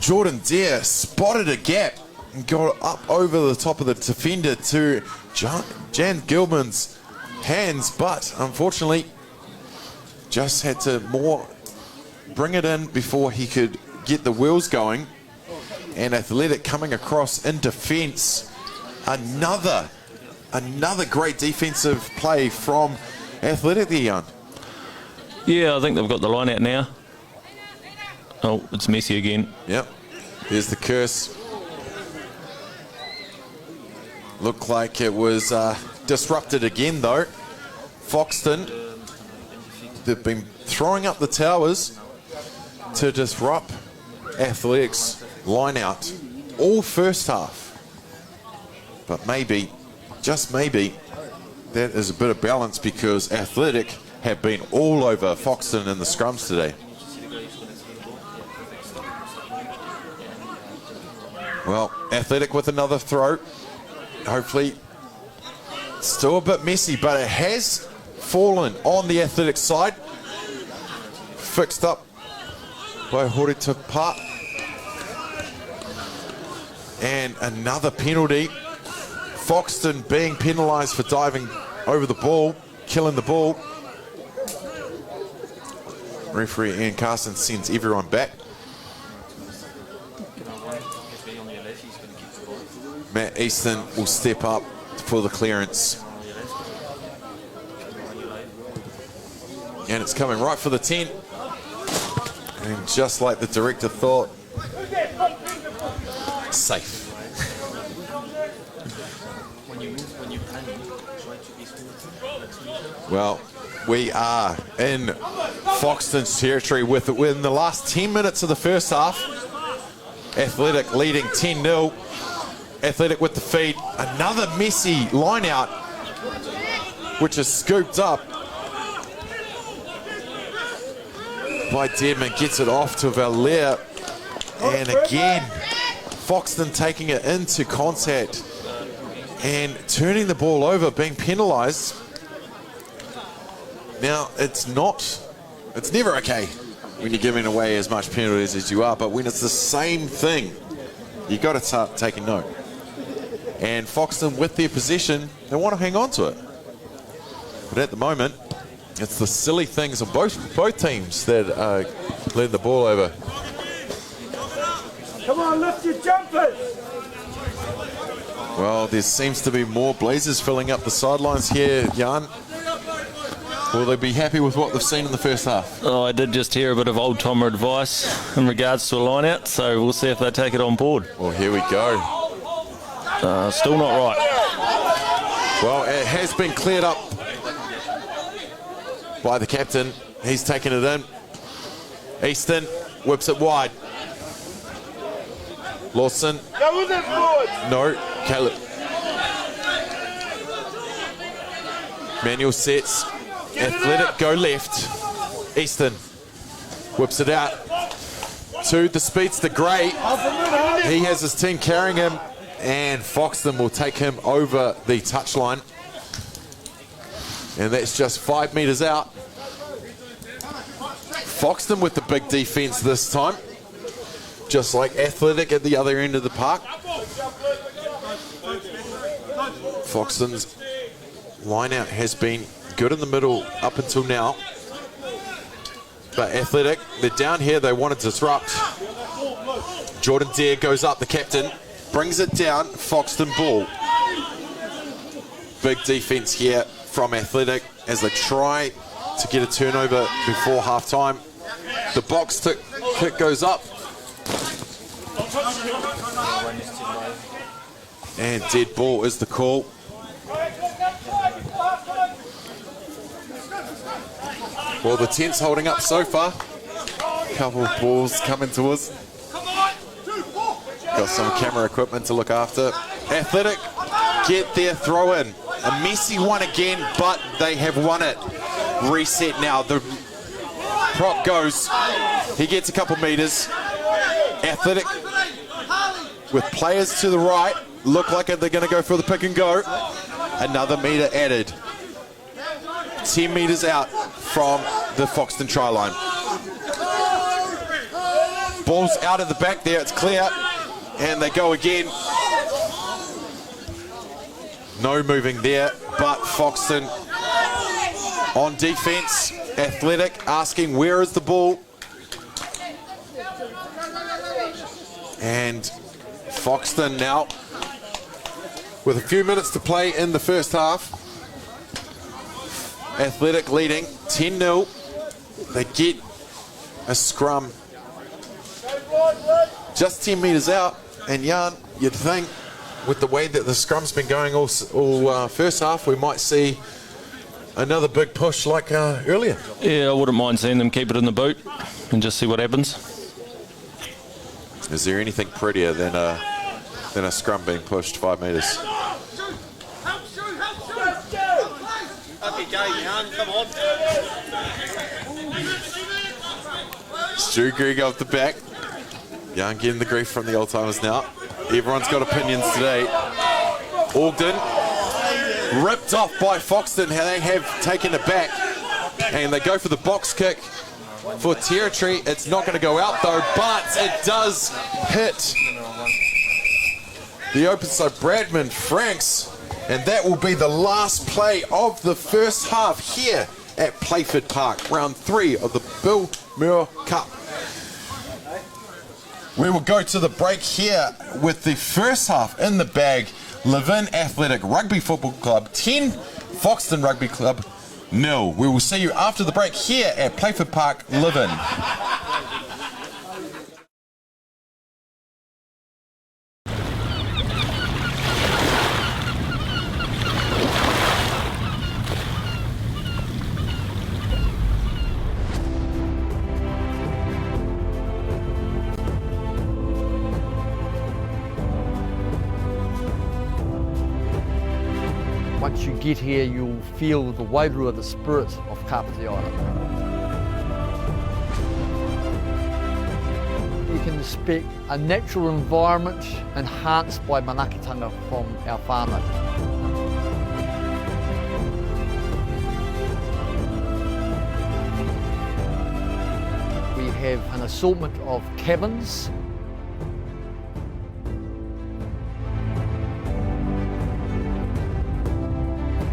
Jordan Dare spotted a gap and got up over the top of the defender to Jan Gilman's hands, but unfortunately just had to bring it in before he could get the wheels going. And Athletic coming across in defence. Another great defensive play from Athletic there, Jan. Yeah, I think they've got the line out now. Oh, it's messy again. Yep. There's the curse. Looked like it was disrupted again, though. Foxton, they've been throwing up the towers to disrupt Athletics' line out all first half. But maybe, just maybe, that is a bit of balance because Athletic have been all over Foxton in the scrums today. Well, Athletic with another throw. Hopefully, still a bit messy, but it has fallen on the Athletic side. Fixed up by HOROWHENUA. And another penalty. Foxton being penalised for diving over the ball, killing the ball. Referee Ian Carson sends everyone back. Matt Easton will step up for the clearance. And it's coming right for the 10. And just like the director thought, safe. Well, we are in Foxton's territory within the last 10 minutes of the first half. Athletic leading 10-0. Athletic with the feed. Another messy line out, which is scooped up by Deadman. Gets it off to Valère. And again, Foxton taking it into contact and turning the ball over, being penalised. Now, it's never okay when you're giving away as much penalties as you are, but when it's the same thing, you got to start taking note. And Foxton, with their possession, they want to hang on to it. But at the moment, it's the silly things of both teams that lead the ball over. Come on, lift your jumpers! Well, there seems to be more Blazers filling up the sidelines here, Jan. Will they be happy with what they've seen in the first half? Oh, I did just hear a bit of old-timer advice in regards to a line-out, so we'll see if they take it on board. Well, here we go. Still not right. Well, it has been cleared up by the captain. He's taken it in. Easton whips it wide. Lawson. Go with it, boys! No, Caleb. Manuel sets. Athletic go left. Easton whips it out to the speedster Gray. He has his team carrying him, and Foxton will take him over the touchline. And that's just 5 metres out. Foxton with the big defence this time, just like Athletic at the other end of the park. Foxton's line-out has been good in the middle up until now. But Athletic, they're down here, they want to disrupt. Jordan Dare goes up, the captain, brings it down, Foxton ball. Big defence here from Athletic as they try to get a turnover before half-time. The box kick goes up. And dead ball is the call. Well, the 10's holding up so far. Couple of balls coming to us. Got some camera equipment to look after. Athletic get their throw in. A messy one again, but they have won it. Reset now. The prop goes. He gets a couple metres. Athletic with players to the right. Look like they're going to go for the pick and go. Another metre added. 10 metres out from the Foxton try line. Ball's out of the back there, it's clear. And they go again. No moving there, but Foxton on defence. Athletic asking where is the ball. And Foxton now with a few minutes to play in the first half. Athletic leading 10-0. they get a scrum just 10 metres out, and Jan, you'd think with the way that the scrum's been going all first half, we might see another big push like earlier. Yeah, I wouldn't mind seeing them keep it in the boot and just see what happens. Is there anything prettier than a scrum being pushed 5 metres? Stu Greg off the back. Young getting the grief from the old timers now. Everyone's got opinions today. Ogden ripped off by Foxton. They have taken it back, and they go for the box kick for territory. It's not going to go out though, but it does hit the open side. Bradman Franks, and that will be the last play of the first half here at Playford Park, round 3 of the Bill Muir Cup. We will go to the break here with the first half in the bag. Levin Athletic Rugby Football Club 10, Foxton Rugby Club 0. We will see you after the break here at Playford Park, Levin. Once you get here, you'll feel the wairua, the spirit of KAPITI Island. You can expect a natural environment enhanced by manakitanga from our whānau. We have an assortment of cabins.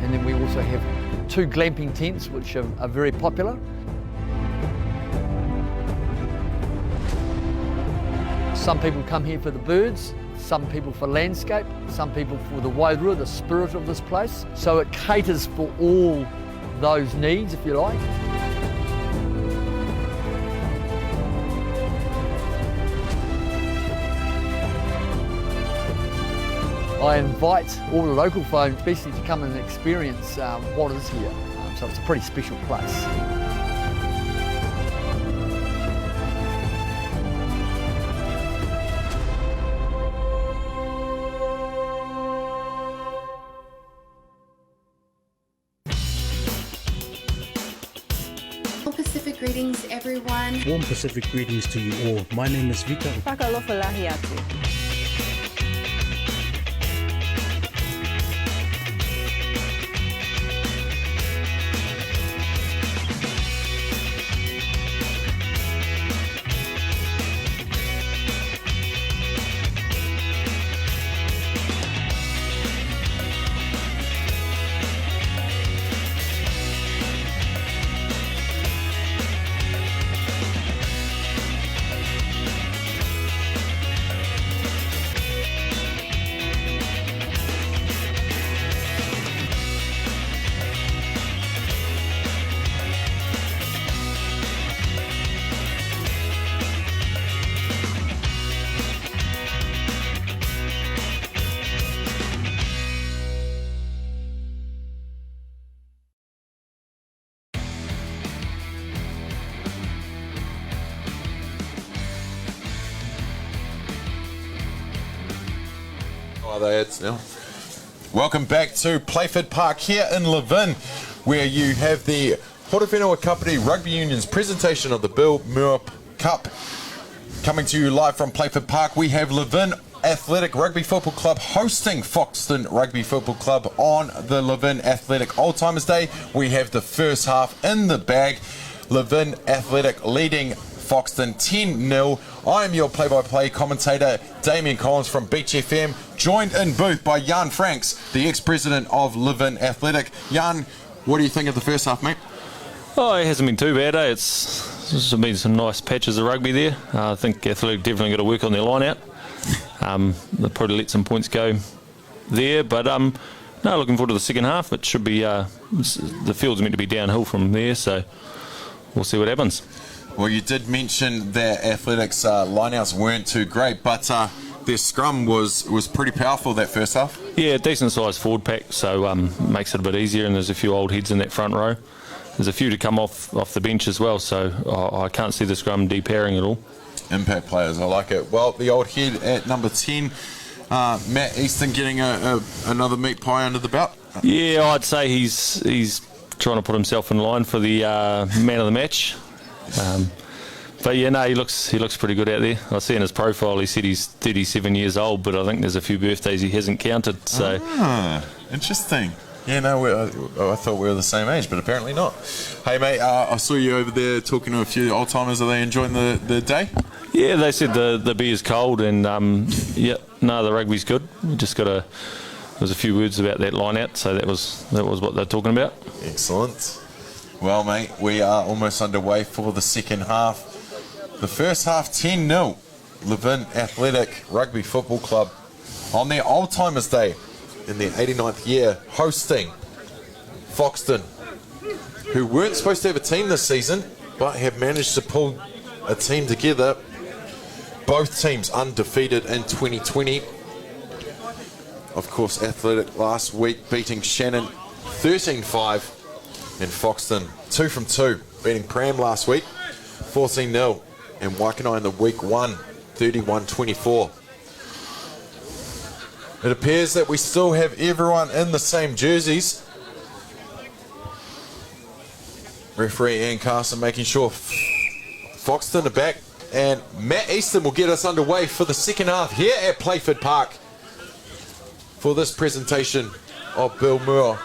And then we also have 2 glamping tents, which are very popular. Some people come here for the birds, some people for landscape, some people for the wairua, the spirit of this place. So it caters for all those needs, if you like. I invite all the local folk, especially, to come and experience what is here. So it's a pretty special place. Pacific greetings, everyone. Warm Pacific greetings to you all. My name is Vika. Now. Welcome back to Playford Park here in Levin, where you have the HOROWHENUA Company Rugby Union's presentation of the Bill Muir Cup. Coming to you live from Playford Park, we have Levin Athletic Rugby Football Club hosting Foxton Rugby Football Club on the Levin Athletic Old Timers Day. We have the first half in the bag. Levin Athletic leading Foxton 10-0. I am your play-by-play commentator, Damien Collins from Beach FM, joined in booth by Jan Franks, the ex-president of Levin Athletic. Jan, what do you think of the first half, mate? Oh, it hasn't been too bad, eh? There's been some nice patches of rugby there. I think Athletic definitely got to work on their line out. They'll probably let some points go there, but no, looking forward to the second half. It should be, the field's meant to be downhill from there, so we'll see what happens. Well, you did mention that athletics lineouts weren't too great, but their scrum was pretty powerful that first half. Yeah, decent sized forward pack, so makes it a bit easier, and there's a few old heads in that front row. There's a few to come off the bench as well, so I can't see the scrum depowering at all. Impact players, I like it. Well, the old head at number 10, Matt Easton, getting another meat pie under the belt. Yeah, I'd say he's trying to put himself in line for the man of the match. But yeah, no, he looks pretty good out there. I see in his profile he said he's 37 years old, but I think there's a few birthdays he hasn't counted. So interesting. Yeah, no, I thought we were the same age, but apparently not. Hey, mate, I saw you over there talking to a few old timers. Are they enjoying the day? Yeah, they said the beer's cold, and the rugby's good. We just got there's a few words about that line out, so that was what they're talking about. Excellent. Well, mate, we are almost underway for the second half. The first half, 10-0. Levin Athletic Rugby Football Club on their Old Timers Day in their 89th year, hosting Foxton, who weren't supposed to have a team this season, but have managed to pull a team together. Both teams undefeated in 2020. Of course, Athletic last week beating Shannon 13-5. And Foxton 2 from 2, beating Pram last week 14-0, and Waikanae in the week 1 31-24. It appears that we still have everyone in the same jerseys. Referee Ian Carson making sure Foxton are back, and Matt Easton will get us underway for the second half here at Playford Park for this presentation of Bill Muir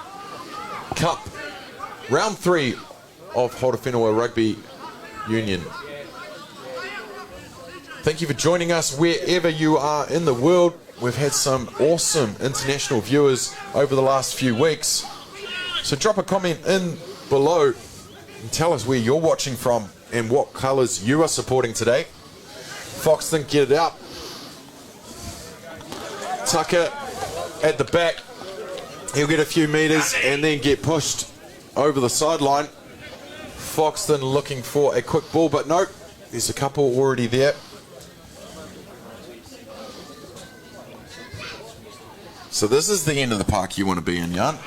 Cup. Round 3 of HOROWHENUA Rugby Union. Thank you for joining us wherever you are in the world. We've had some awesome international viewers over the last few weeks. So drop a comment in below and tell us where you're watching from and what colours you are supporting today. Foxton, get it up. Tucker at the back. He'll get a few metres and then get pushed over the sideline. Foxton looking for a quick ball, but no, there's a couple already there. So this is the end of the park you want to be in, Jan?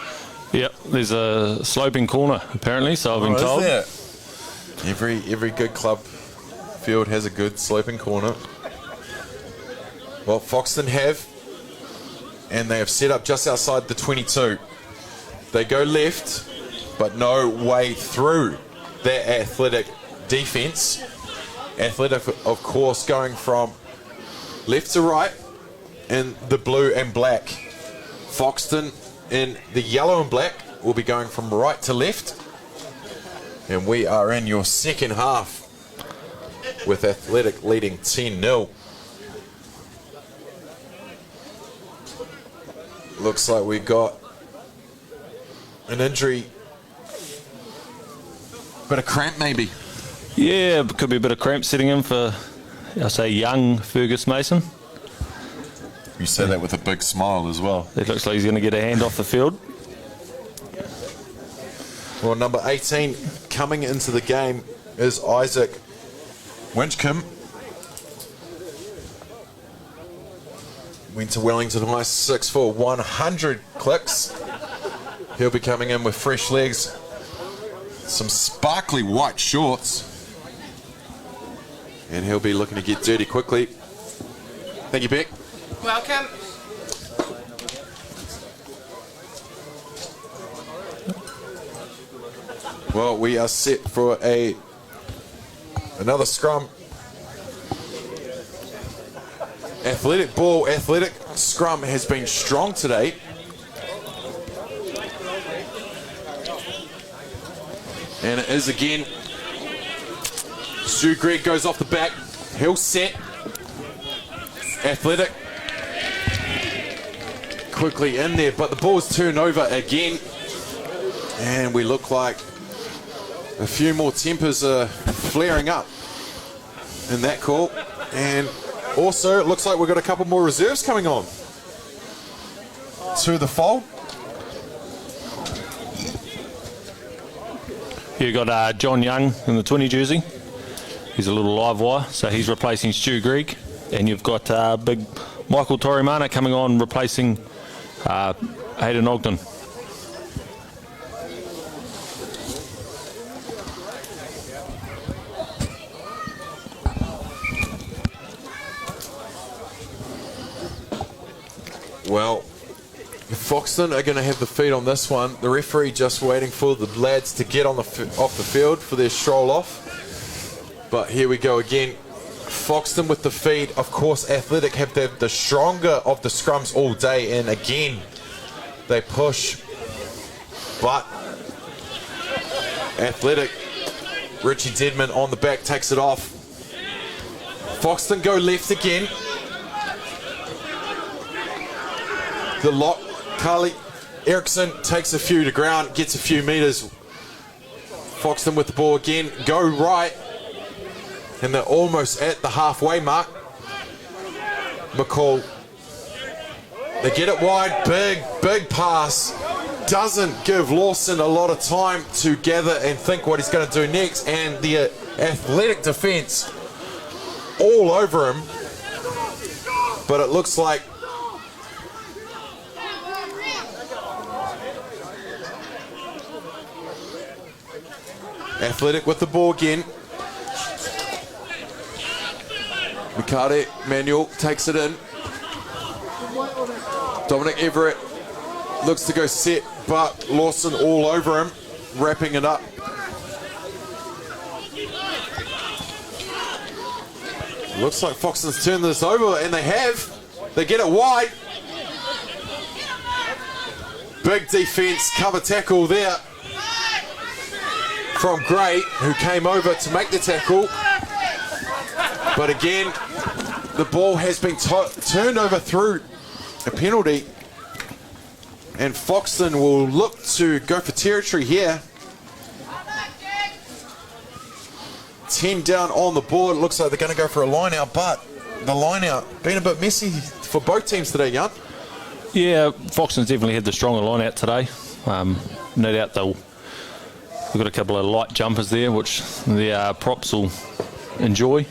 Yep, there's a sloping corner apparently, so I've been told. Is there? Every good club field has a good sloping corner. Well, Foxton have, and they have set up just outside the 22. They go left, but no way through their Athletic defence. Athletic, of course, going from left to right in the blue and black. Foxton in the yellow and black will be going from right to left. And we are in your second half with Athletic leading 10-0. Looks like we got an injury. Bit of cramp, maybe. Yeah, could be a bit of cramp setting in for, I say, young Fergus Mason. You say that with a big smile as well. It looks like he's going to get a hand off the field. Well, number 18 coming into the game is Isaac Winchcombe. Went to Wellington High, 6'4", 100 clicks. He'll be coming in with fresh legs. Some sparkly white shorts. And he'll be looking to get dirty quickly. Thank you, Beck. Welcome. Well, we are set for another scrum. Athletic ball, Athletic scrum has been strong today. And it is again. Stu Gregg goes off the back. He'll set. Athletic quickly in there, but the ball's turned over again. And we look like a few more tempers are flaring up in that call. And also, it looks like we've got a couple more reserves coming on to the fold. You've got John Young in the 20 jersey. He's a little live wire, so he's replacing Stu Greig. And you've got big Michael Torimana coming on, replacing Hayden Ogden. Well, Foxton are going to have the feed on this one. The referee just waiting for the lads to get on off the field for their stroll off. But here we go again. Foxton with the feed. Of course, Athletic have the stronger of the scrums all day, and again they push. But Athletic, Richie Deadman on the back takes it off. Foxton go left again. The lock, Carly Erickson takes a few to ground, gets a few metres. Foxton with the ball again, go right. And they're almost at the halfway mark. McCall, they get it wide, big pass. Doesn't give Lawson a lot of time to gather and think what he's going to do next. And the Athletic defence all over him. But it looks like Athletic with the ball again. Mikade Manuel takes it in. Dominic Everett looks to go set, but Lawson all over him, wrapping it up. Looks like Foxton's turned this over, and they have. They get it wide. Big defence, cover tackle there from Gray, who came over to make the tackle. But again, the ball has been turned over through a penalty, and Foxton will look to go for territory here. 10 down on the board. Looks like they're going to go for a line out, but the line out been a bit messy for both teams today, Jan. Yeah, Foxton's definitely had the stronger line out today. No doubt we've got a couple of light jumpers there, which the props will enjoy.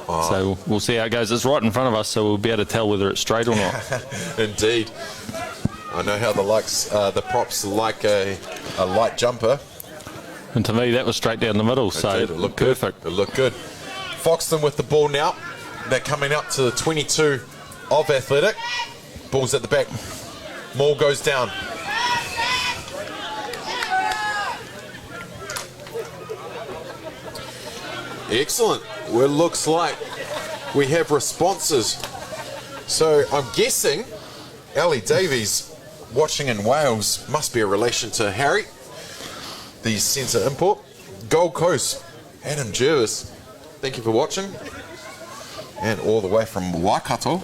Oh. So we'll see how it goes. It's right in front of us, so we'll be able to tell whether it's straight or not. Indeed. I know how the props like a light jumper. And to me, that was straight down the middle, so it looked perfect. Good. It looked good. Foxton with the ball now. They're coming up to the 22 of Athletic. Ball's at the back. Maul goes down. Excellent. Well, it looks like we have responses. So I'm guessing Ellie Davies, watching in Wales, must be a relation to Harry, the centre import. Gold Coast, Adam Jervis, thank you for watching. And all the way from Waikato.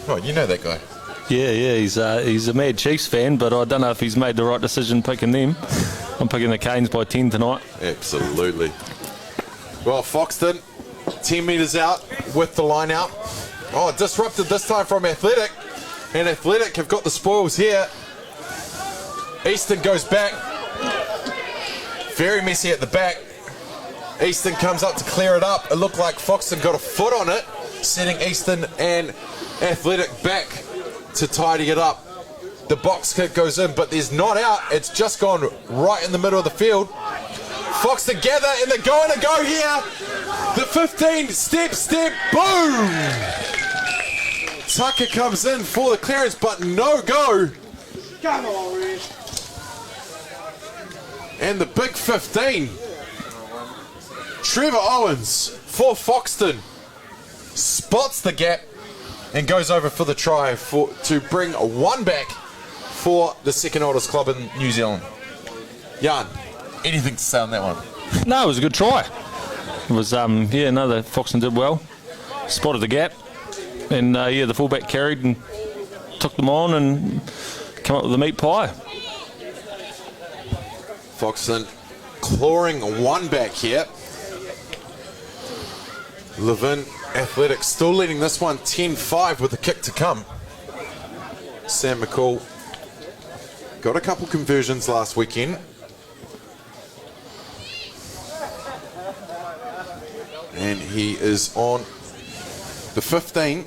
Oh, you know that guy. Yeah, he's a Mad Chiefs fan, but I don't know if he's made the right decision picking them. I'm picking the Canes by 10 tonight. Absolutely. Well, Foxton, 10 metres out with the line out. Oh, disrupted this time from Athletic. And Athletic have got the spoils here. Easton goes back. Very messy at the back. Easton comes up to clear it up. It looked like Foxton got a foot on it, setting Easton and Athletic back to tidy it up. The box kick goes in, but there's not out. It's just gone right in the middle of the field. Foxton gather, and they're going to go here. The 15, step, boom! Tucker comes in for the clearance, but no go. Come on, Red. And the big 15. Trevor Owens for Foxton spots the gap and goes over for the try to bring one back for the second oldest club in New Zealand. Jan, anything to say on that one? No, it was a good try. It was, the Foxton did well. Spotted the gap. And, the fullback carried and took them on and come up with a meat pie. Foxton clawing one back here. Levin Athletic still leading this one 10-5 with a kick to come. Sam McCall got a couple conversions last weekend. And he is on the 15,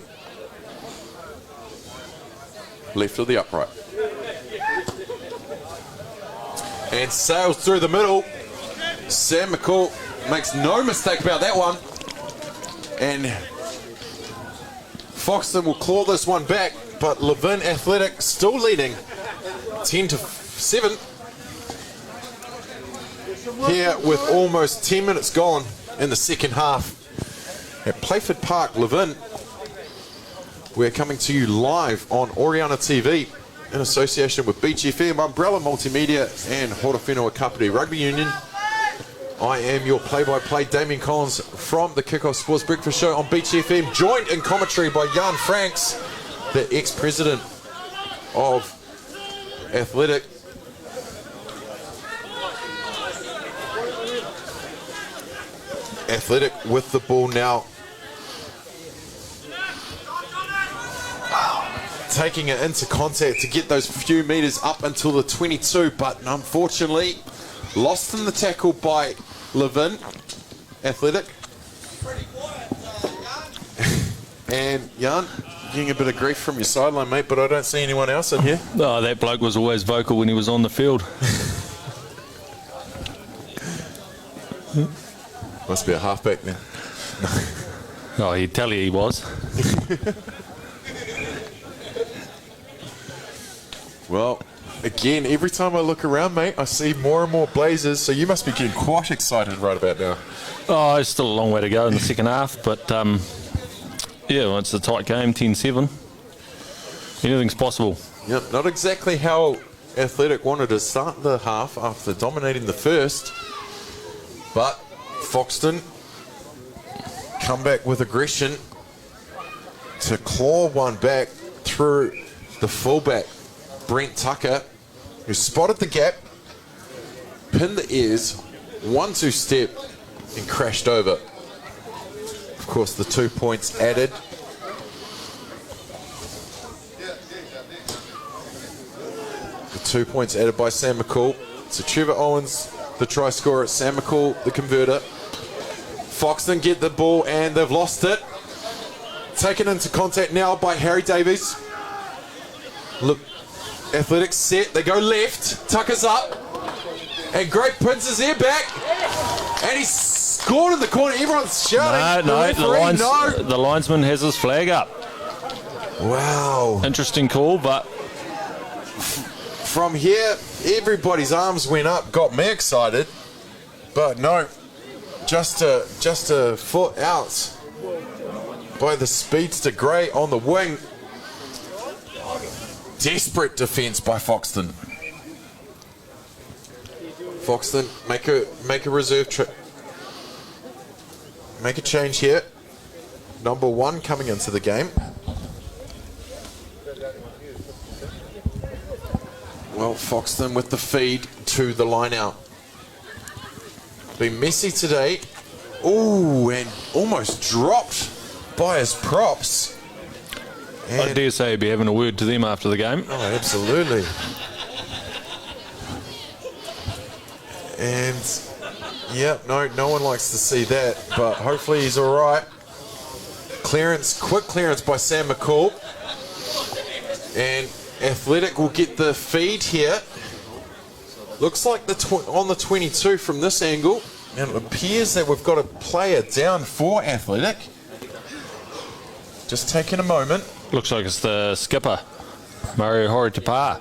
left of the upright. And sails through the middle. Sam McCall makes no mistake about that one. And Foxton will claw this one back, but Levin Athletic still leading 10-7. Here with almost 10 minutes gone in the second half at Playford Park, Levin. We're coming to you live on Oriana TV in association with Beach FM, Umbrella Multimedia and HOROWHENUA KAPITI Rugby Union. I am your play-by-play, Damien Collins, from the Kickoff Sports Breakfast Show on Beach FM, joined in commentary by Jan Franks, the ex-president of Athletic. Athletic with the ball now. Taking it into contact to get those few metres up until the 22, but unfortunately lost in the tackle by Levin Athletic. And Jan, getting a bit of grief from your sideline, mate, but I don't see anyone else in here. Oh, that bloke was always vocal when he was on the field. Must be a halfback now. Oh, he'd tell you he was. Well, again, every time I look around, mate, I see more and more Blazers, so you must be getting quite excited right about now. Oh, it's still a long way to go in the second half, but yeah, well, it's a tight game, 10-7. Anything's possible. Yep, not exactly how Athletic wanted to start the half after dominating the first, but Foxton come back with aggression to claw one back through the fullback, Brent Tucker, who spotted the gap, pinned the ears, 1-2 step, and crashed over. Of course, the 2 points added. The 2 points added by Sam McCall. So Trevor Owens, the try scorer, Sam McCall, the converter. Foxton get the ball and they've lost it. Taken into contact now by Harry Davies. Look, Athletics set, they go left, Tucker's up, and Greg pins his ear back, and he's scored in the corner. Everyone's shouting. The linesman has his flag up. Wow. Interesting call, but from here, everybody's arms went up, got me excited, but no, just a foot out by the speedster Gray on the wing. Desperate defence by Foxton. Foxton make a reserve trip. Make a change here. Number 1 coming into the game. Well, Foxton with the feed to the line out. Been messy today. Ooh, and almost dropped by his props. And I dare say he'd be having a word to them after the game. Oh, absolutely. And, yeah, no one likes to see that, but hopefully he's all right. Clearance, quick clearance by Sam McCall. And Athletic will get the feed here. Looks like on the 22 from this angle. And it appears that we've got a player down for Athletic. Just taking a moment. Looks like it's the skipper, Mario Horotapa.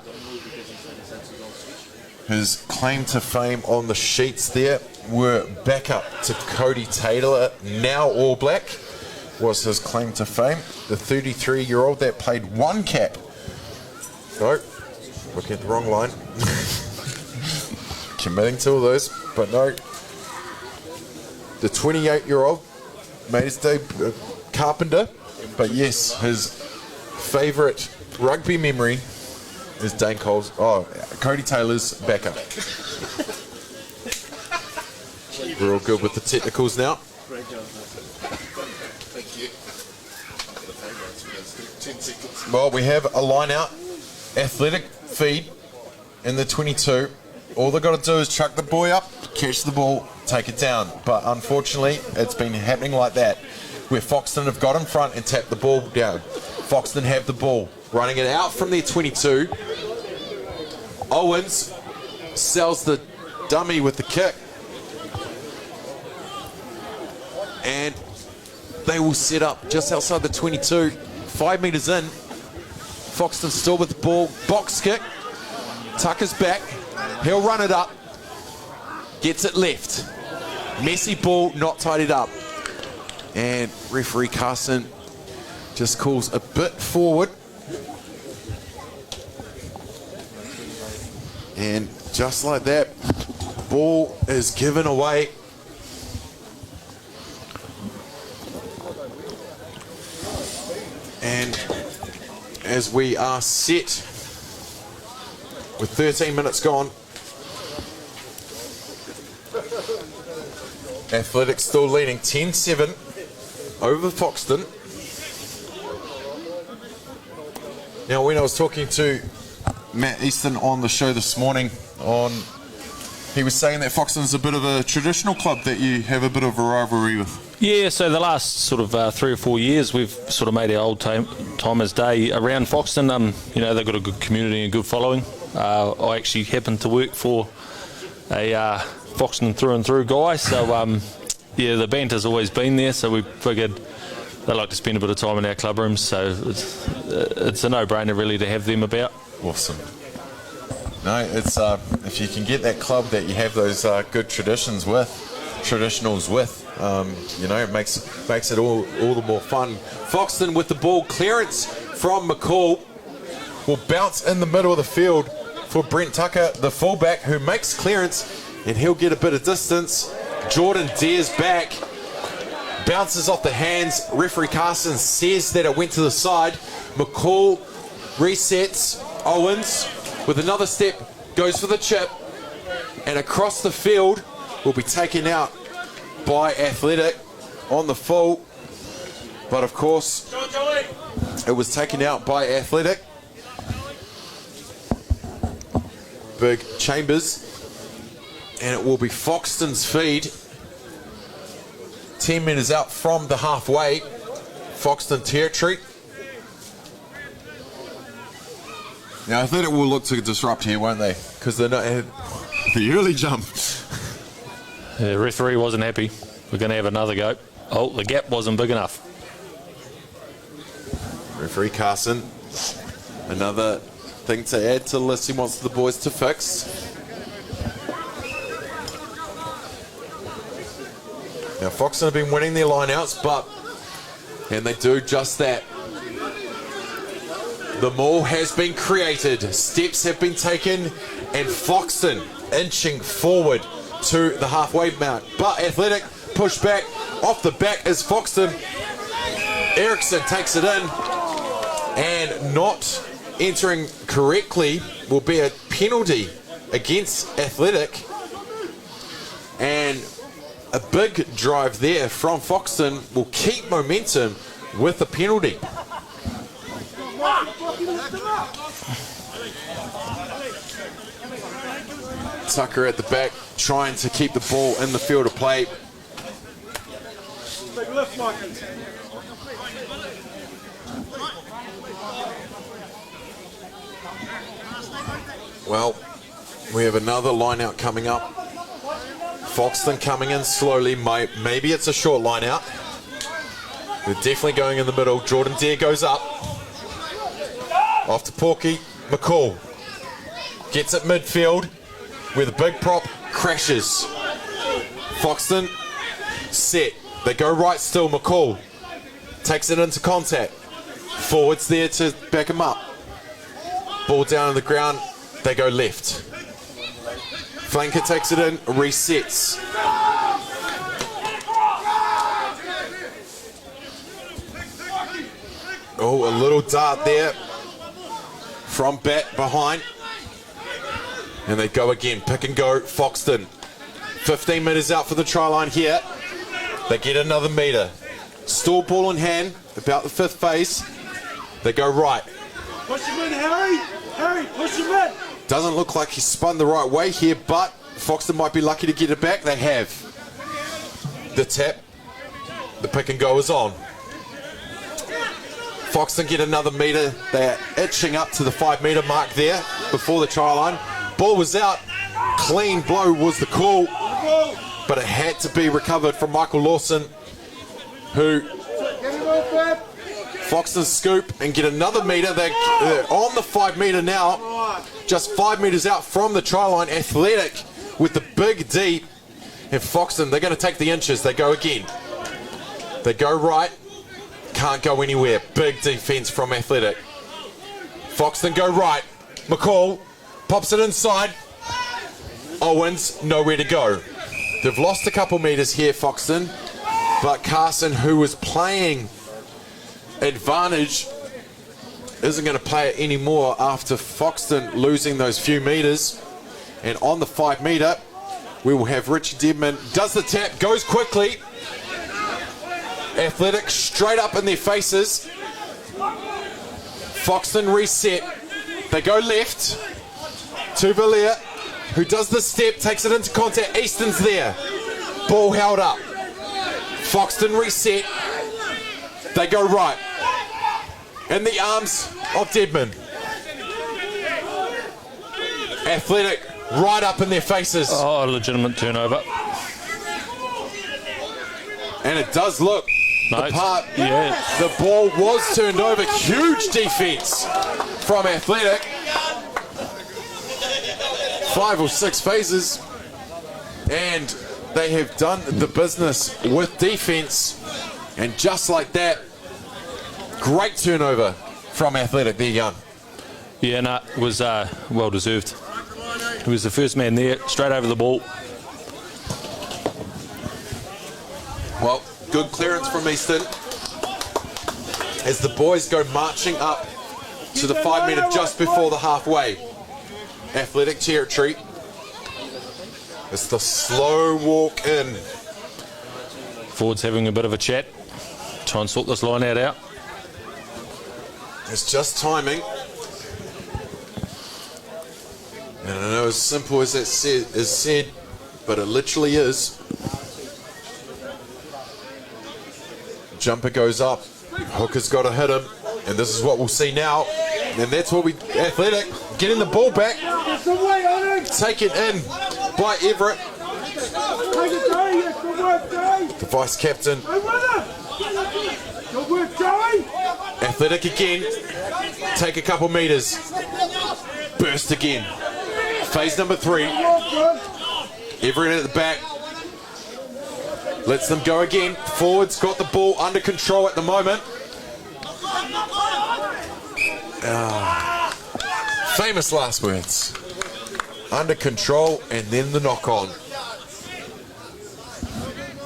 His claim to fame on the sheets there were back up to Cody Taylor, now All Black, was his claim to fame. The 33-year-old that played 1 cap. No, looking at the wrong line. Committing to all those, but no. The 28-year-old made his debut, carpenter, but yes, his favourite rugby memory is Dane Cole's. Oh, Cody Taylor's backup. We're all good with the technicals now. Well, we have a line out. Athletic feed in the 22. All they've got to do is chuck the boy up catch the ball, take it down. But unfortunately, it's been happening like that, where Foxton have got in front and tapped the ball down. Foxton have the ball, running it out from their 22. Owens sells the dummy with the kick. And they will set up just outside the 22, 5 metres in. Foxton still with the ball, box kick. Tucker's back, he'll run it up, gets it left. Messy ball, not tidied up. And referee Carson just calls a bit forward. And just like that, ball is given away. And as we are set with 13 minutes gone, Athletics still leading 10-7 over Foxton. Now, when I was talking to Matt Easton on the show this morning, he was saying that Foxton's a bit of a traditional club that you have a bit of a rivalry with. Yeah, so the last sort of 3 or 4 years, we've sort of made our old timers day around Foxton. You know, they've got a good community and good following. I actually happen to work for a Foxton through and through guy, so yeah, the banter's always been there, so we figured they like to spend a bit of time in our club rooms, so it's a no-brainer really to have them about. Awesome. No, it's if you can get that club that you have those good traditionals with, you know, it makes it all the more fun. Foxton with the ball, clearance from McCall, will bounce in the middle of the field for Brent Tucker, the fullback, who makes clearance, and he'll get a bit of distance. Jordan dares back, bounces off the hands. Referee Carson says that it went to the side. McCall resets. Owens with another step goes for the chip, and across the field will be taken out by Athletic on the full, but of course it was taken out by Athletic. Big Chambers, and it will be Foxton's feed. 10 metres out from the halfway, Foxton territory. Now Athletic will look to disrupt here, won't they? Because they're not the early jump. The referee wasn't happy. We're going to have another go. Oh, the gap wasn't big enough. Referee Carson, another thing to add to the list he wants the boys to fix. Now Foxton have been winning their lineouts, and they do just that. The maul has been created, steps have been taken, and Foxton inching forward to the halfway mark. But Athletic push back, off the back is Foxton. Eriksson takes it in, and not entering correctly will be a penalty against Athletic. And a big drive there from Foxton will keep momentum with the penalty. Tucker at the back, trying to keep the ball in the field of play. Well, we have another line out coming up. Foxton coming in slowly. Maybe it's a short line out. They're definitely going in the middle. Jordan Dare goes up. Off to Porky. McCall gets it midfield where the big prop crashes. Foxton set. They go right still. McCall takes it into contact. Forwards there to back him up. Ball down on the ground. They go left. Flanker takes it in, resets. Oh, a little dart there from Bat behind. And they go again, pick and go, Foxton. 15 metres out for the try line here. They get another metre. Stall ball in hand, about the fifth phase. They go right. Push him in, Harry! Harry, push him in! Doesn't look like he spun the right way here, but Foxton might be lucky to get it back. They have. The tap. The pick and go is on. Foxton get another metre. They're itching up to the 5 metre mark there before the try line. Ball was out. Clean blow was the call. But it had to be recovered from Michael Lawson, who Foxton scoop and get another metre. They're on the 5 metre now. Just 5 metres out from the try line. Athletic with the big D. And Foxton, they're going to take the inches. They go again. They go right. Can't go anywhere. Big defence from Athletic. Foxton go right. McCall pops it inside. Owens, nowhere to go. They've lost a couple metres here, Foxton. But Carson, who was playing advantage, isn't going to play it anymore after Foxton losing those few metres. And on the 5 metre, we will have Richie Deadman. Does the tap, goes quickly. Athletic straight up in their faces. Foxton reset. They go left to Villiers, who does the step, takes it into contact. Easton's there. Ball held up. Foxton reset. They go right. In the arms of Deadman. Athletic right up in their faces. Oh, legitimate turnover. And it does look No, the part. yeah. The ball was turned over. Huge defense from Athletic. 5 or 6 phases. And they have done the business with defense. And just like that, great turnover from Athletic there, Jan. Yeah, no, it was well deserved. He was the first man there, straight over the ball. Well, good clearance from Easton as the boys go marching up to the 5 metre just before the halfway. Athletic territory. It's the slow walk in. Forwards having a bit of a chat. Try and sort this line out. It's just timing. And I know as simple as that is said, but it literally is. Jumper goes up. Hooker's got to hit him. And this is what we'll see now. And that's what we... Athletic getting the ball back. Take it in by Everett. The vice captain. Athletic again. Take a couple metres. Burst again. Phase number 3. Everett at the back. Lets them go again. Forwards got the ball under control at the moment. Famous last words. Under control and then the knock on.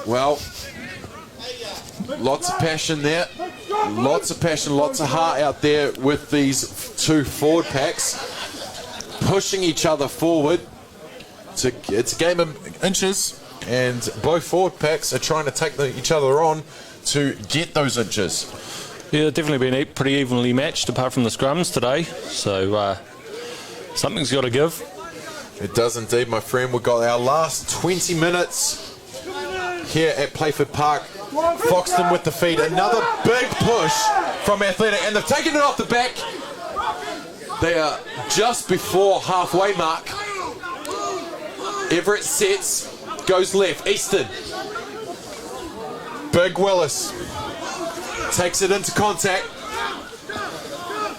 Well, lots of passion there. Lots of passion, lots of heart out there with these 2 forward packs. Pushing each other forward. It's a game of inches. And both forward packs are trying to take each other on to get those inches. Yeah, definitely been pretty evenly matched apart from the scrums today. So something's got to give. It does indeed, my friend. We've got our last 20 minutes here at Playford Park. Foxton with the feed. Another big push from Athletic. And they've taken it off the back. They are just before halfway mark. Everett sets. Goes left. Easton. Big Willis. Takes it into contact.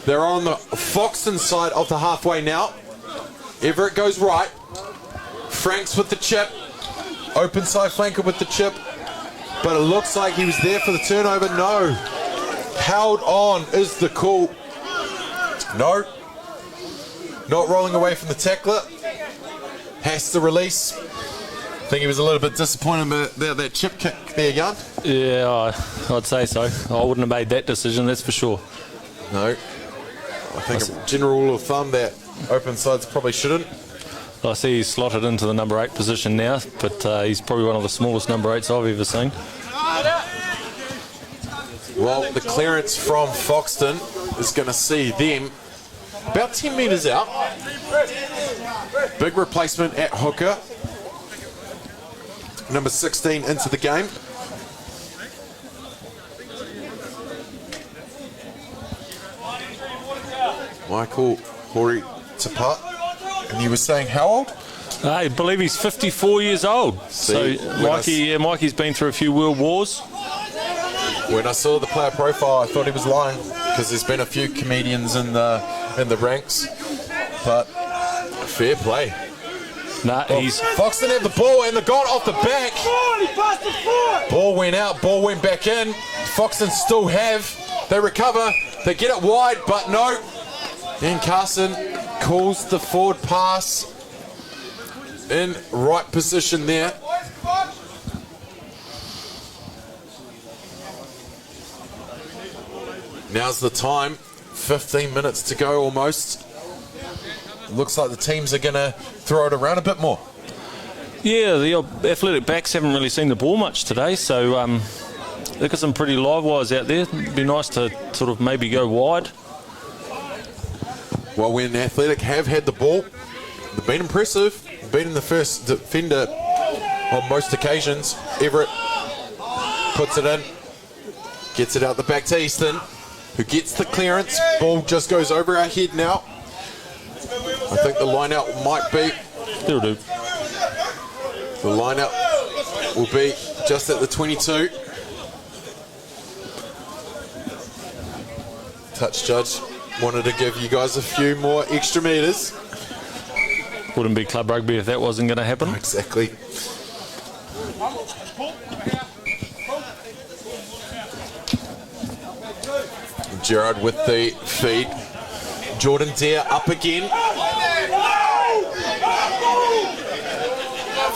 They're on the Foxton side of the halfway now. Everett goes right. Franks with the chip. Open side flanker with the chip. But it looks like he was there for the turnover. No. Held on is the call. No. Not rolling away from the tackler. Has to release. I think he was a little bit disappointed about that chip kick there, Jan. Yeah, I'd say so. I wouldn't have made that decision, that's for sure. No. I think a general rule of thumb that open sides probably shouldn't. I see he's slotted into the number 8 position now, but he's probably one of the smallest number 8s I've ever seen. Well, the clearance from Foxton is going to see them about 10 metres out. Big replacement at hooker number 16 into the game. Michael Hori Tapat. And you were saying how old? I believe he's 54 years old. See, So Mikey's been through a few world wars. When I saw the player profile, I thought he was lying because there's been a few comedians in the ranks. But fair play. Nah, he's... Foxton had the ball and the got off the back. Ball went out, ball went back in. Foxton still have. They recover, they get it wide, but no. Then Carson calls the forward pass in right position there. Now's the time. 15 minutes to go almost. Looks like the teams are going to throw it around a bit more. Yeah, the athletic backs haven't really seen the ball much today, so they've got some pretty live wires out there. It'd be nice to sort of maybe go wide. Well, when Athletic have had the ball, they've been impressive. Beating the first defender on most occasions. Everett puts it in, gets it out the back to Easton, who gets the clearance. Ball just goes over our head now. I think the line out might be... It'll do. The line out will be just at the 22. Touch judge wanted to give you guys a few more extra metres. Wouldn't be club rugby if that wasn't going to happen. Exactly. Gerard with the feed. Jordan Dare up again.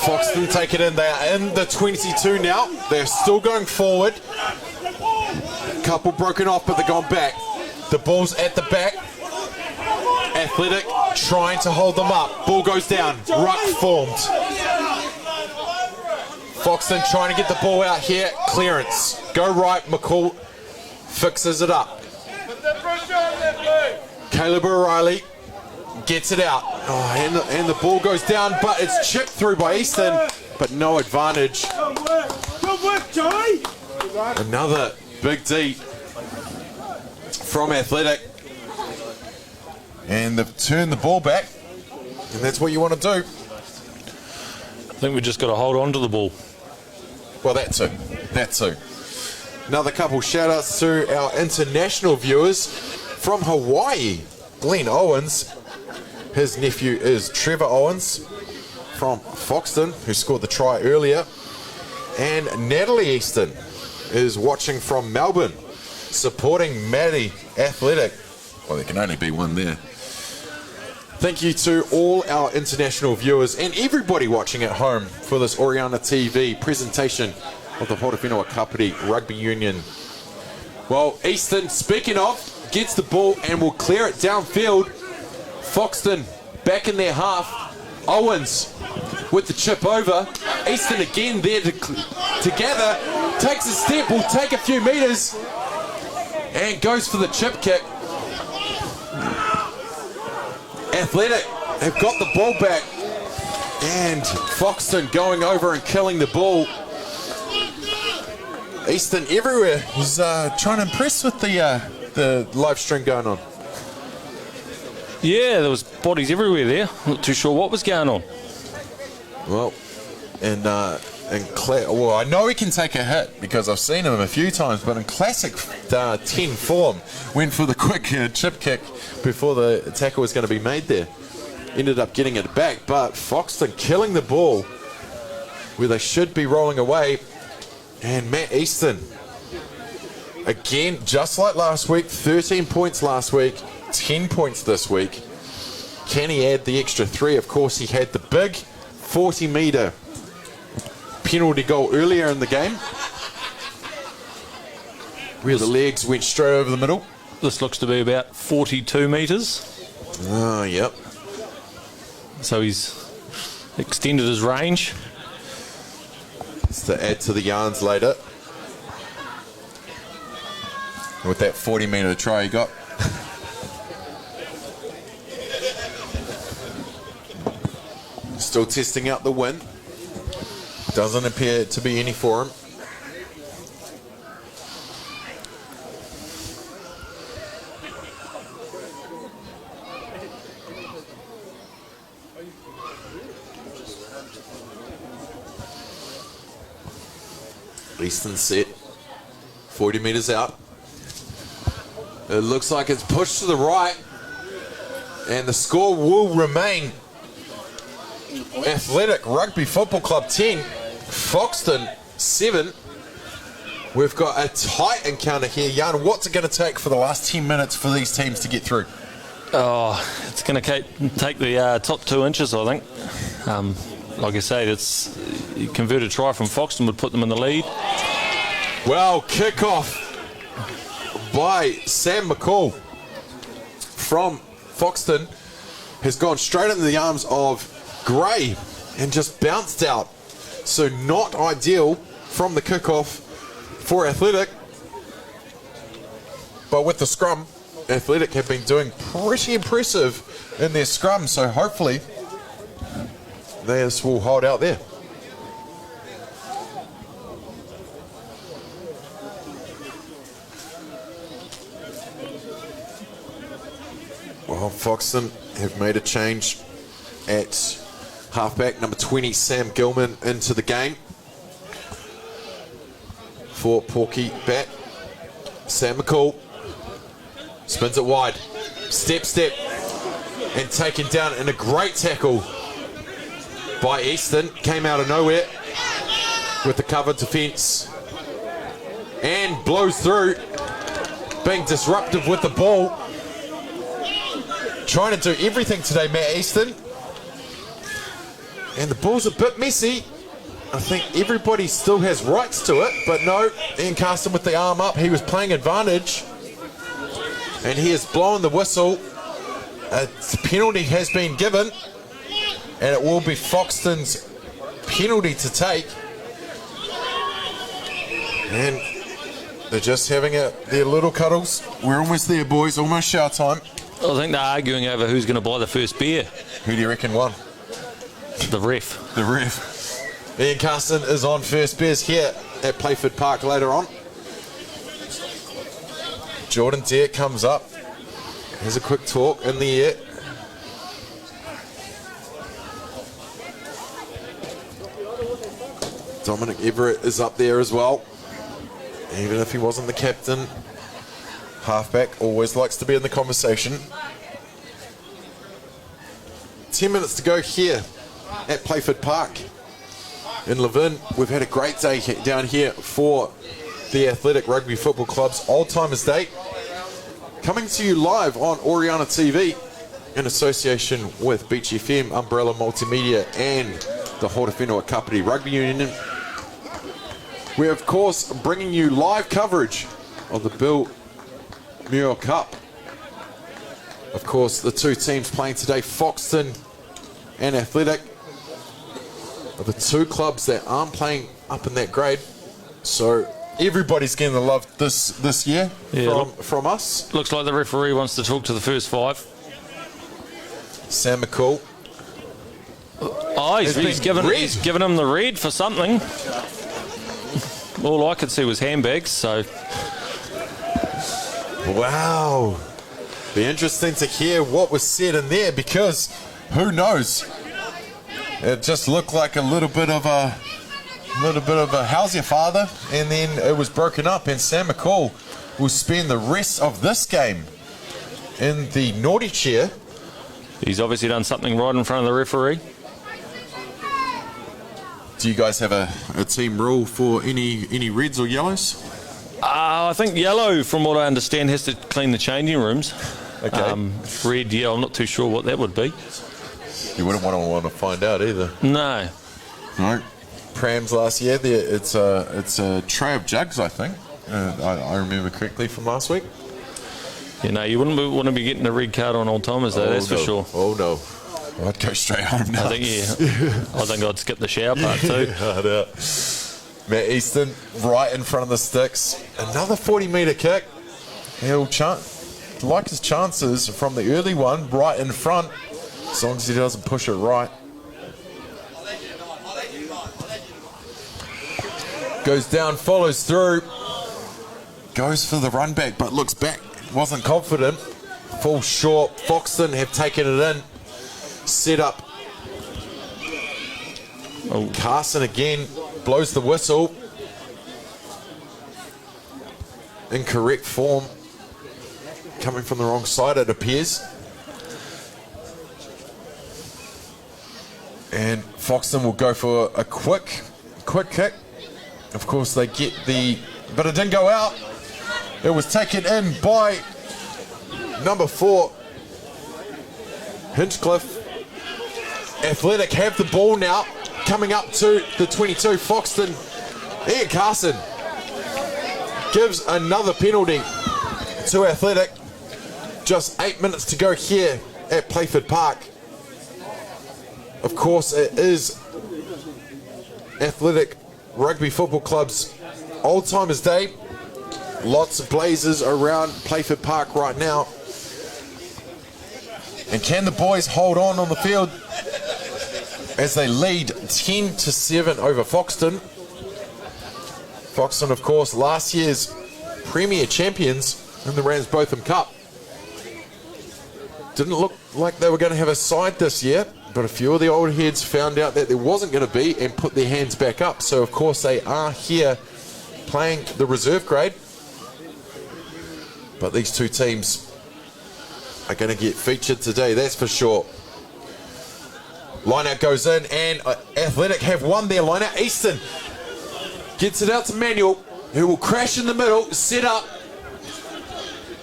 Foxton take it in. They are in the 22 now. They're still going forward. Couple broken off, but they're gone back. The ball's at the back. Athletic trying to hold them up. Ball goes down. Ruck formed. Foxton trying to get the ball out here. Clearance. Go right. McCall fixes it up. Caleb O'Reilly gets it out. Oh, and the ball goes down, but it's chipped through by Easton, but no advantage. Another big D from Athletic. And they've turned the ball back, and that's what you want to do. I think we've just got to hold on to the ball. Well, that too. That too. Another couple shout-outs to our international viewers from Hawaii. Glenn Owens. His nephew is Trevor Owens from Foxton, who scored the try earlier. And Natalie Easton is watching from Melbourne, supporting Maddie Athletic. Well, there can only be one there. Thank you to all our international viewers and everybody watching at home for this Oriana TV presentation of the HOROWHENUA KAPITI Rugby Union. Well, Easton, speaking of, gets the ball and will clear it downfield. Foxton back in their half. Owens with the chip over. Easton again there to gather. Takes a step, will take a few metres and goes for the chip kick. Athletic have got the ball back, and Foxton going over and killing the ball. Easton everywhere. He's trying to impress with the live stream going on. Yeah, there was bodies everywhere there. Not too sure what was going on. Well, and well, I know he can take a hit because I've seen him a few times, but in classic 10 form, went for the quick chip kick before the tackle was going to be made there. Ended up getting it back, but Foxton killing the ball where they should be rolling away. And Matt Easton, again, just like last week, 13 points last week, 10 points this week. Can he add the extra 3? Of course, he had the big 40-metre penalty goal earlier in the game, where the legs went straight over the middle. This looks to be about 42 metres. Oh, yep. So he's extended his range. It's to add to the yarns later. With that 40-metre try he got. Still testing out the wind. Doesn't appear to be any for him. Easton set, 40 metres out. It looks like it's pushed to the right, and the score will remain Athletic Rugby Football Club 10, Foxton 7. We've got a tight encounter here. Jan, what's it going to take for the last 10 minutes for these teams to get through? Oh, it's going to take the top 2 inches, I think. Like I say, it's a converted try from Foxton would put them in the lead. Well, kickoff by Sam McCall from Foxton has gone straight into the arms of Gray and just bounced out. So not ideal from the kickoff for Athletic. But with the scrum, Athletic have been doing pretty impressive in their scrum. So hopefully this will hold out there. Well, Foxton have made a change at halfback. Number 20, Sam Gilman, into the game for Porky Bat. Sam McCall spins it wide. Step, and taken down in a great tackle by Easton. Came out of nowhere with the cover defence and blows through, being disruptive with the ball. Trying to do everything today, Matt Easton. And the ball's a bit messy. I think everybody still has rights to it, but no, Ian Carson with the arm up. He was playing advantage. And he has blown the whistle. A penalty has been given. And it will be Foxton's penalty to take. And they're just having their little cuddles. We're almost there, boys. Almost shower time. I think they're arguing over who's going to buy the first beer. Who do you reckon won? The ref. The ref. Ian Carson is on first beers here at Playford Park later on. Jordan Deere comes up. Here's a quick talk in the air. Dominic Everett is up there as well. Even if he wasn't the captain, halfback always likes to be in the conversation. 10 minutes to go here at Playford Park in Levin. We've had a great day down here for the Athletic Rugby Football Club's Old Timers Day. Coming to you live on Oriana TV in association with Beach FM, Umbrella Multimedia and the HOROWHENUA KAPITI Rugby Union. We're of course bringing you live coverage of the Bill Muir Cup. Of course, the two teams playing today, Foxton and Athletic, are the two clubs that aren't playing up in that grade. So everybody's getting the love this year from us. Looks like the referee wants to talk to the first 5. Sam McCall. Oh, he's given him the red for something. All I could see was handbags, so... Wow. Be interesting to hear what was said in there, because who knows? It just looked like a little bit of a how's your father, and then it was broken up, and Sam McCall will spend the rest of this game in the naughty chair. He's obviously done something right in front of the referee. Do you guys have a team rule for any reds or yellows? I think yellow, from what I understand, has to clean the changing rooms. Okay. Red, yeah, I'm not too sure what that would be. You wouldn't want to find out either. No. No. Prams last year, it's a tray of jugs, I think. I remember correctly from last week. You know, you wouldn't want to be getting a red card on Old Timers, though, that's for sure. Oh, no. I'd go straight home now. I think I'd skip the shower part too. Matt Easton right in front of the sticks. Another 40-metre kick. He'll like his chances from the early one right in front, as long as he doesn't push it right. Goes down, follows through. Goes for the run back, but looks back. Wasn't confident. Falls short. Foxton have taken it in. Set up. Oh. Carson again blows the whistle. Incorrect form. Coming from the wrong side, it appears. And Foxton will go for a quick kick. Of course, they get the... But it didn't go out. It was taken in by number 4, Hinchcliffe. Athletic have the ball now. Coming up to the 22, Foxton. Ian Carson gives another penalty to Athletic. Just 8 minutes to go here at Playford Park. Of course, it is Athletic Rugby Football Club's Old Timers Day. Lots of blazers around Playford Park right now. And can the boys hold on the field as they lead 10-7 over Foxton? Foxton, of course, last year's Premier Champions in the Rams Botham Cup. Didn't look like they were going to have a side this year, but a few of the old heads found out that there wasn't going to be and put their hands back up. So, of course, they are here playing the reserve grade. But these two teams are going to get featured today, that's for sure. Line-out goes in, and Athletic have won their line-out. Easton gets it out to Manuel, who will crash in the middle, set up.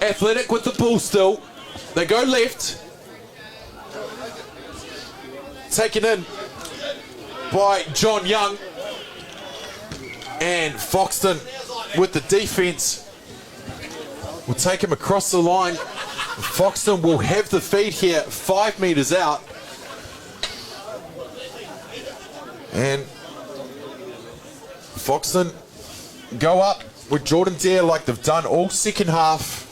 Athletic with the ball still. They go left. Taken in by John Young. And Foxton with the defense will take him across the line. Foxton will have the feed here 5 meters out. And Foxton go up with Jordan Dare like they've done all second half.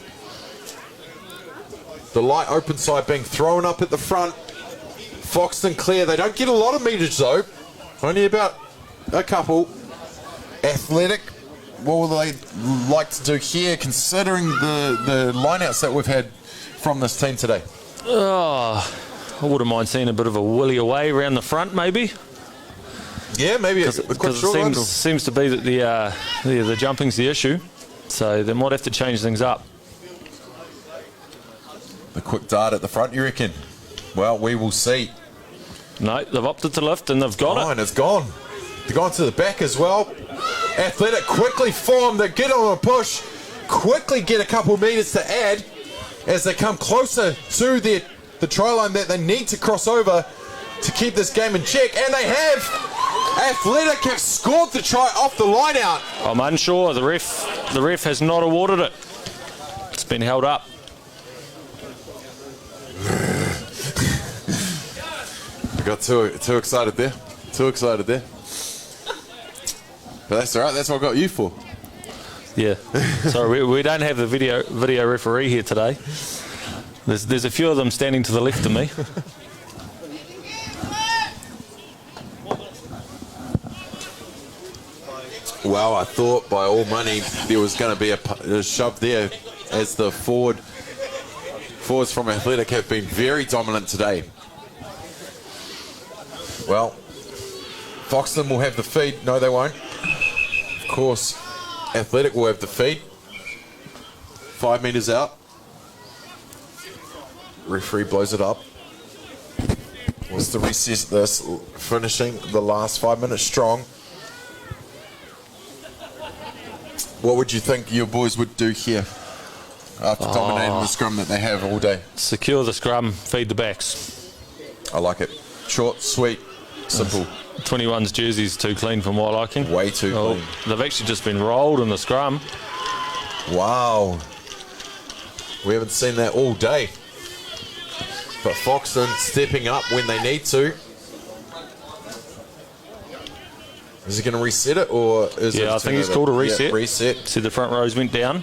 The light open side being thrown up at the front. Foxton clear. They don't get a lot of meters though. Only about a couple. Athletic, what will they like to do here considering the lineouts that we've had from this team today? Oh, I wouldn't mind seeing a bit of a willy away around the front maybe. Yeah, maybe because it seems to be that the jumping's the issue, so they might have to change things up. The quick dart at the front, you reckon? Well, we will see. No, they've opted to lift and they've got it. And it's gone. They've gone to the back as well. Athletic quickly form. They get on a push. Quickly get a couple of meters to add as they come closer to the try line that they need to cross over to keep this game in check. And they have. Athletic have scored the try off the line out. I'm unsure. The ref has not awarded it. It's been held up. I got too excited there. Too excited there. But that's all right. That's what I got you for. Yeah. Sorry, we don't have the video referee here today. There's a few of them standing to the left of me. Well, I thought by all money there was going to be a shove there as the forwards from Athletic have been very dominant today. Well, Foxton will have the feed. No, they won't. Of course, Athletic will have the feed. 5 meters out. Referee blows it up. Wants to recess this, finishing the last 5 minutes strong. What would you think your boys would do here after dominating the scrum that they have all day? Secure the scrum, feed the backs. I like it. Short, sweet, simple. 21's jersey's too clean for my liking. Way too clean. They've actually just been rolled in the scrum. Wow. We haven't seen that all day. But Foxton stepping up when they need to. Is he going to reset it, or is it? Yeah, I think he's called a reset. Yeah, reset. See, the front rows went down.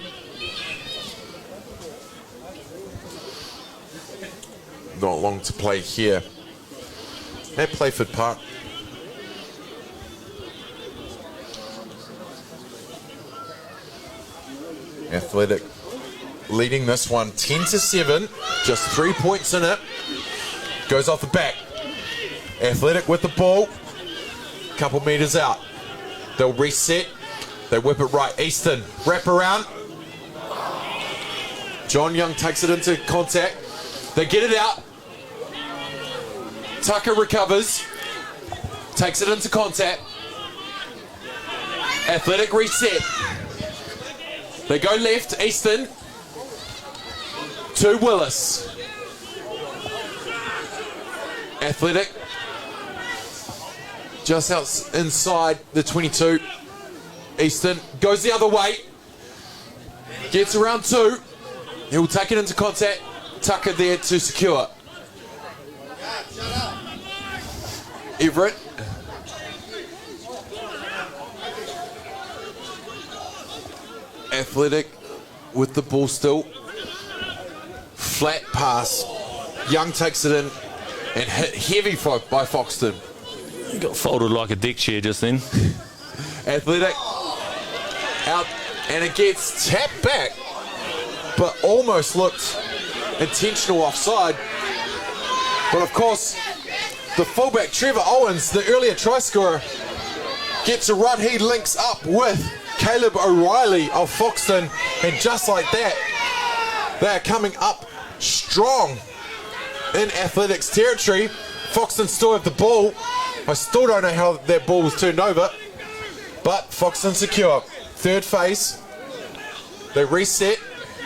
Not long to play here at Playford Park. Athletic leading this one 10-7. Just 3 points in it. Goes off the back. Athletic with the ball. Couple metres out. They'll reset. They whip it right. Easton, wrap around. John Young takes it into contact. They get it out. Tucker recovers. Takes it into contact. Athletic reset. They go left. Easton to Willis. Athletic just out inside the 22. Easton goes the other way. Gets around 2. He'll take it into contact. Tucker there to secure. Everett. Athletic with the ball still. Flat pass. Young takes it in and hit heavy by Foxton. He got folded like a deck chair just then. Athletic out, and it gets tapped back, but almost looked intentional offside. But of course, the fullback Trevor Owens, the earlier try scorer, gets a run. He links up with Caleb O'Reilly of Foxton, and just like that, they are coming up strong in Athletics territory. Foxton still have the ball. I still don't know how that ball was turned over, but Foxton secure. Third phase, they reset.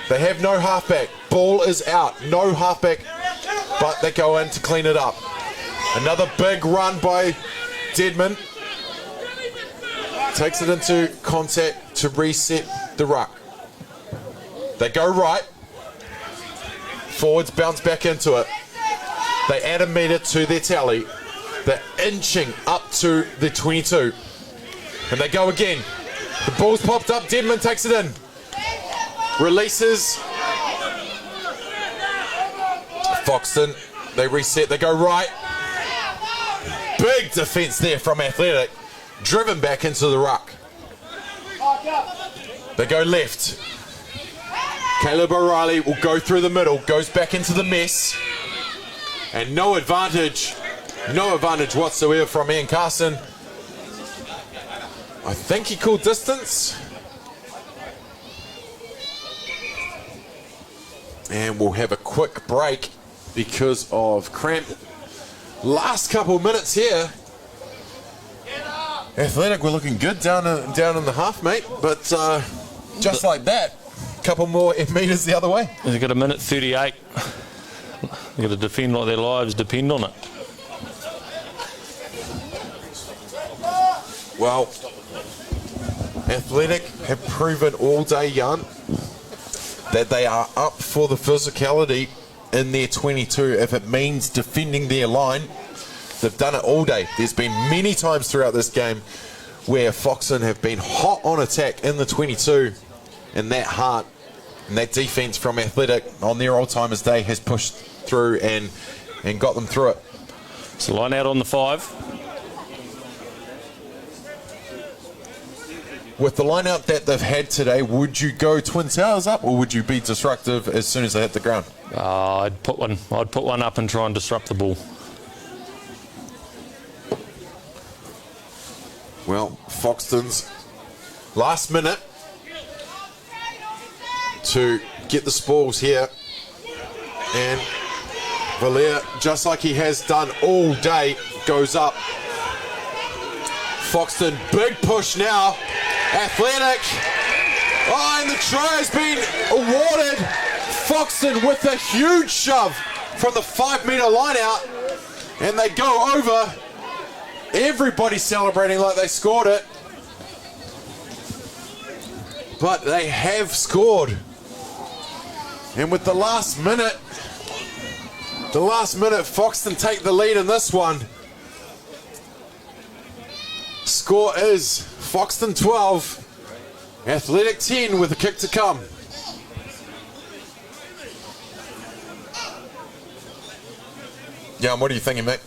They have no halfback. Ball is out. No halfback, but they go in to clean it up. Another big run by Deadman. Takes it into contact to reset the ruck. They go right. Forwards bounce back into it. They add a metre to their tally. They're inching up to the 22. And they go again. The ball's popped up. Deadman takes it in. Releases. Foxton. They reset. They go right. Big defence there from Athletic. Driven back into the ruck. They go left. Caleb O'Reilly will go through the middle. Goes back into the mess. And no advantage. No advantage whatsoever from Ian Carson. I think he called distance. And we'll have a quick break because of cramp. Last couple of minutes here. Athletic, we're looking good down in the half, mate. But just like that, a couple more metres the other way. They've got a minute 38. They've got to defend like their lives depend on it. Well, Athletic have proven all day, Jan, that they are up for the physicality in their 22 if it means defending their line. They've done it all day. There's been many times throughout this game where Foxton have been hot on attack in the 22, and that heart and that defence from Athletic on their old-timers day has pushed through and got them through it. So line out on the 5. With the line out that they've had today, would you go Twin Towers up, or would you be disruptive as soon as they hit the ground? I'd put one up and try and disrupt the ball. Well, Foxton's last minute to get the spoils here, and Valère, just like he has done all day, goes up. Foxton, big push now. Athletic. Oh, and the try has been awarded. Foxton with a huge shove from the 5-metre line out, and they go over. Everybody celebrating like they scored it. But they have scored. And with the last minute, Foxton take the lead in this one. Score is Foxton 12, Athletic 10 with a kick to come. Yeah, what are you thinking, mate?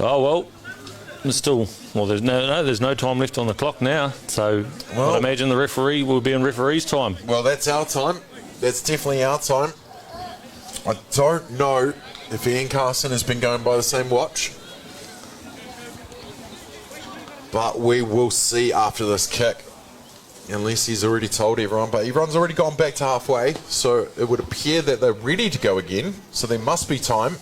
Oh, well, there's still, well, there's no time left on the clock now. So I imagine the referee will be in referee's time. Well, that's our time. That's definitely our time. I don't know if Ian Carson has been going by the same watch, but we will see after this kick, unless he's already told everyone. But everyone's already gone back to halfway, so it would appear that they're ready to go again, so there must be time.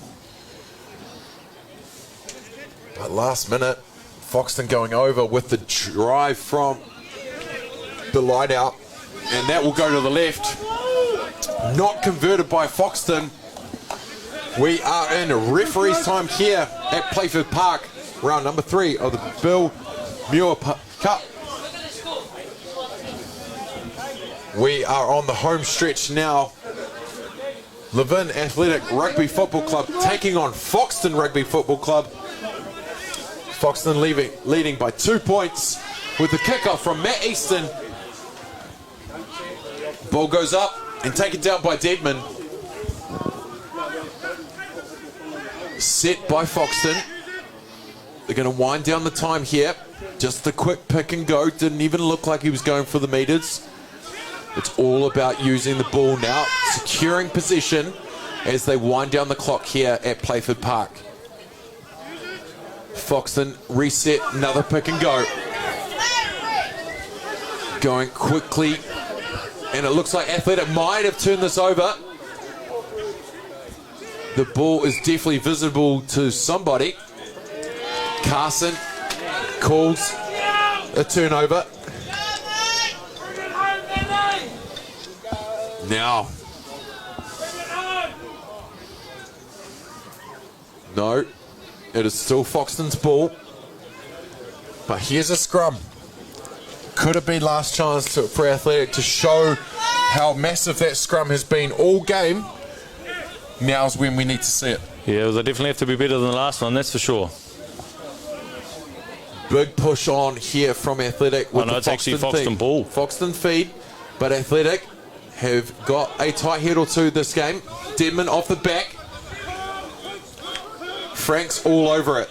But last minute, Foxton going over with the drive from the line out, and that will go to the left. Not converted by Foxton. We are in referee's time here at Playford Park, round number 3 of the Bill Muir Cup. We are on the home stretch now. Levin Athletic Rugby Football Club taking on Foxton Rugby Football Club. Foxton leading by 2 points with the kickoff from Matt Easton. Ball goes up and taken down by Deadman. Set by Foxton. They're going to wind down the time here. Just the quick pick and go. Didn't even look like he was going for the meters. It's all about using the ball now, securing position as they wind down the clock here at Playford Park. Foxton reset, another pick and go. Going quickly, and it looks like Athletic might have turned this over. The ball is definitely visible to somebody. Carson calls a turnover. Now. No, it is still Foxton's ball. But here's a scrum. Could have been last chance for Athletic to show how massive that scrum has been all game. Now's when we need to see it. Yeah, they definitely have to be better than the last one, that's for sure. Big push on here from Athletic. With it's actually Foxton ball. Foxton feed, but Athletic have got a tight head or two this game. Deadman off the back. Frank's all over it.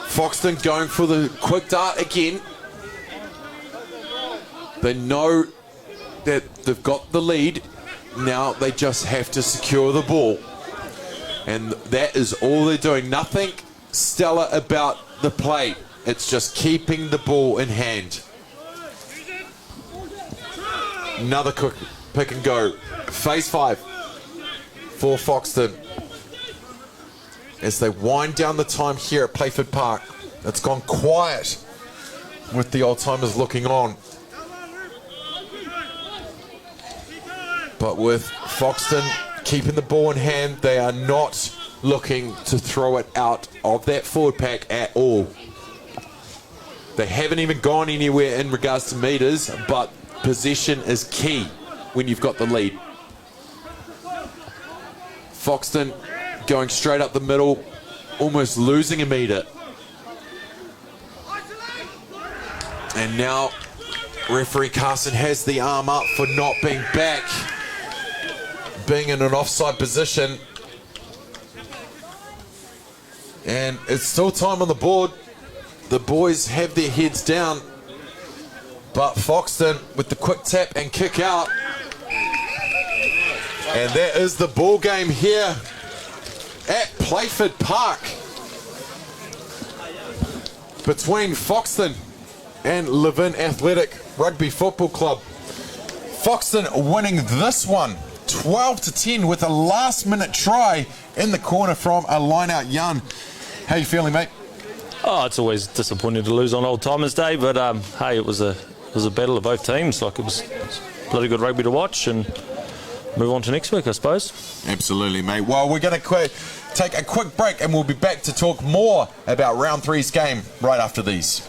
Foxton going for the quick dart again. They know that they've got the lead. Now they just have to secure the ball. And that is all they're doing. Nothing stellar about the play. It's just keeping the ball in hand. Another quick pick and go. Phase 5 for Foxton. As they wind down the time here at Playford Park. It's gone quiet with the old timers looking on. But with Foxton keeping the ball in hand, they are not looking to throw it out of that forward pack at all. They haven't even gone anywhere in regards to meters, but possession is key when you've got the lead. Foxton going straight up the middle, almost losing a meter. And now referee Carson has the arm up for not being back, being in an offside position. And it's still time on the board. The boys have their heads down, but Foxton with the quick tap and kick out. And that is the ball game here at Playford Park between Foxton and Levin Athletic Rugby Football Club. Foxton winning this one 12-10 with a last minute try in the corner from a line out Jan. How you feeling, mate? Oh, it's always disappointing to lose on Old Timers Day, but hey, it was a battle of both teams. Like, it was bloody good rugby to watch, and move on to next week, I suppose. Absolutely, mate. Well, we're going to take a quick break, and we'll be back to talk more about round 3's game right after these.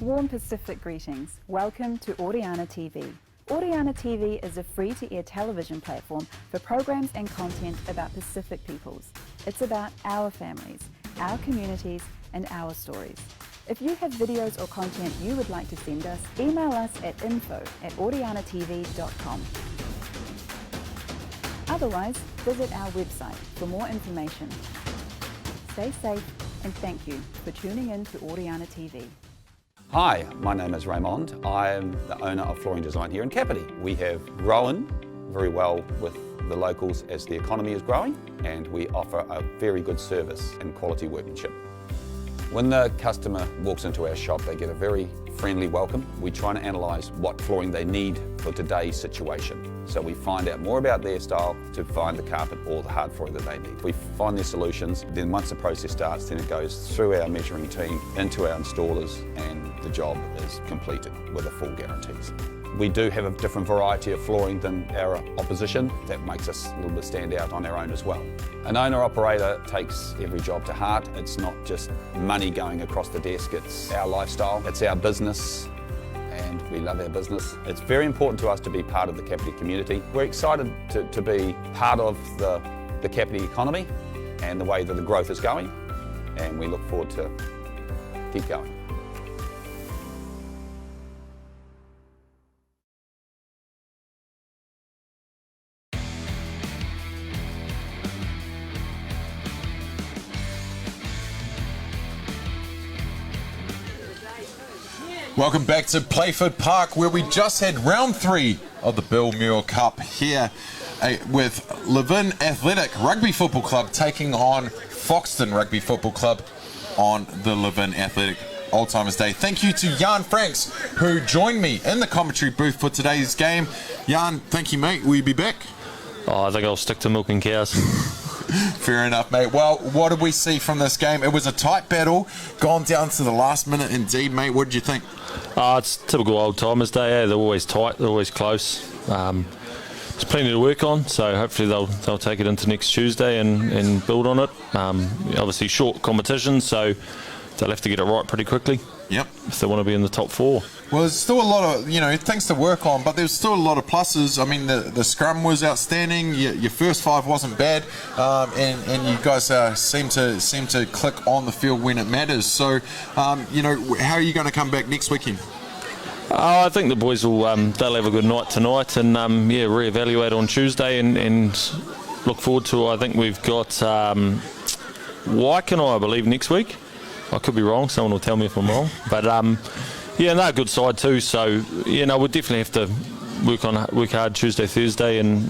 Warm Pacific greetings. Welcome to Oriana TV. Oriana TV is a free-to-air television platform for programs and content about Pacific peoples. It's about our families, our communities, and our stories. If you have videos or content you would like to send us, email us at info@orianatv.com. Otherwise, visit our website for more information. Stay safe and thank you for tuning in to Oriana TV. Hi, my name is Raymond. I'm the owner of Flooring Design here in Kapiti. We have grown very well with the locals as the economy is growing, and we offer a very good service and quality workmanship. When the customer walks into our shop, they get a very friendly welcome. We try and analyse what flooring they need for today's situation. So we find out more about their style to find the carpet or the hard flooring that they need. We find their solutions, then once the process starts, then it goes through our measuring team into our installers, and the job is completed with the full guarantees. We do have a different variety of flooring than our opposition. That makes us a little bit stand out on our own as well. An owner-operator takes every job to heart. It's not just money going across the desk, it's our lifestyle, it's our business, and we love our business. It's very important to us to be part of the Kapiti community. We're excited to be part of the Kapiti economy and the way that the growth is going, and we look forward to keep going. Welcome back to Playford Park, where we just had round 3 of the Bill Muir Cup here with Levin Athletic Rugby Football Club taking on Foxton Rugby Football Club on the Levin Athletic Old-Timers Day. Thank you to Jan Franks, who joined me in the commentary booth for today's game. Jan, thank you, mate. Will you be back? Oh, I think I'll stick to milking cows. Fair enough, mate. Well, what did we see from this game? It was a tight battle, gone down to the last minute indeed, mate. What did you think? It's typical Old-Timers Day. They're always tight, they're always close. There's plenty to work on, so hopefully they'll take it into next Tuesday and build on it. Obviously short competition, so they'll have to get it right pretty quickly. Yep. If they want to be in the top 4. Well, there's still a lot of, things to work on, but there's still a lot of pluses. I mean, the scrum was outstanding. Your first 5 wasn't bad, and you guys seem to click on the field when it matters. So, how are you going to come back next weekend? I think the boys will they'll have a good night tonight, and reevaluate on Tuesday and look forward to. I think we've got Waikanae, I believe, next week. I could be wrong. Someone will tell me if I'm wrong. But they're a good side too. So we'll definitely have to work hard Tuesday, Thursday, and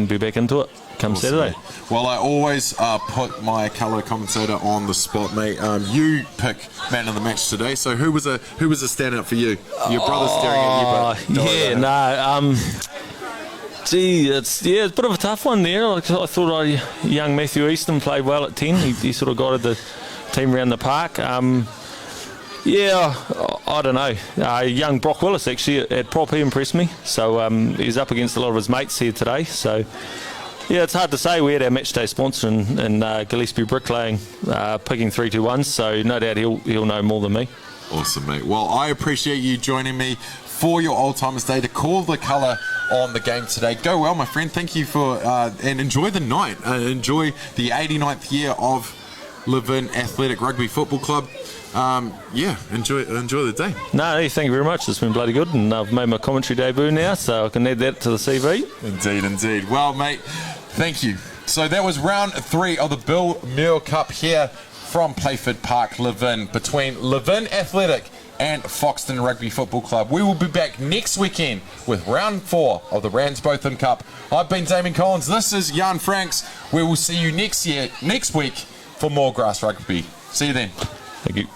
be back into it come awesome, Saturday. Mate. Well, I always put my colour commentator on the spot, mate. You pick man of the match today. So who was a standout for you? Your brother's staring at you. It's a bit of a tough one there. I thought young Matthew Easton played well at 10. He sort of guided the team around the park. I don't know. Young Brock Willis actually at prop, he impressed me. So he's up against a lot of his mates here today. So it's hard to say. We had our match day sponsor in Gillespie Bricklaying picking 3-2-1. So no doubt he'll know more than me. Awesome, mate. Well, I appreciate you joining me for your Old-Timers Day to call the colour on the game today. Go well, my friend. Thank you for and enjoy the night. Enjoy the 89th year of Levin Athletic Rugby Football Club. Enjoy the day. No, thank you very much. It's been bloody good, and I've made my commentary debut now, so I can add that to the CV. Indeed. Well, mate, thank you. So that was round 3 of the Bill Muir Cup here from Playford Park, Levin, between Levin Athletic and Foxton Rugby Football Club. We will be back next weekend with round 4 of the Rands Botham Cup. I've been Damien Collins. This is Jan Franks. We will see you next week for more grass rugby. See you then. Thank you.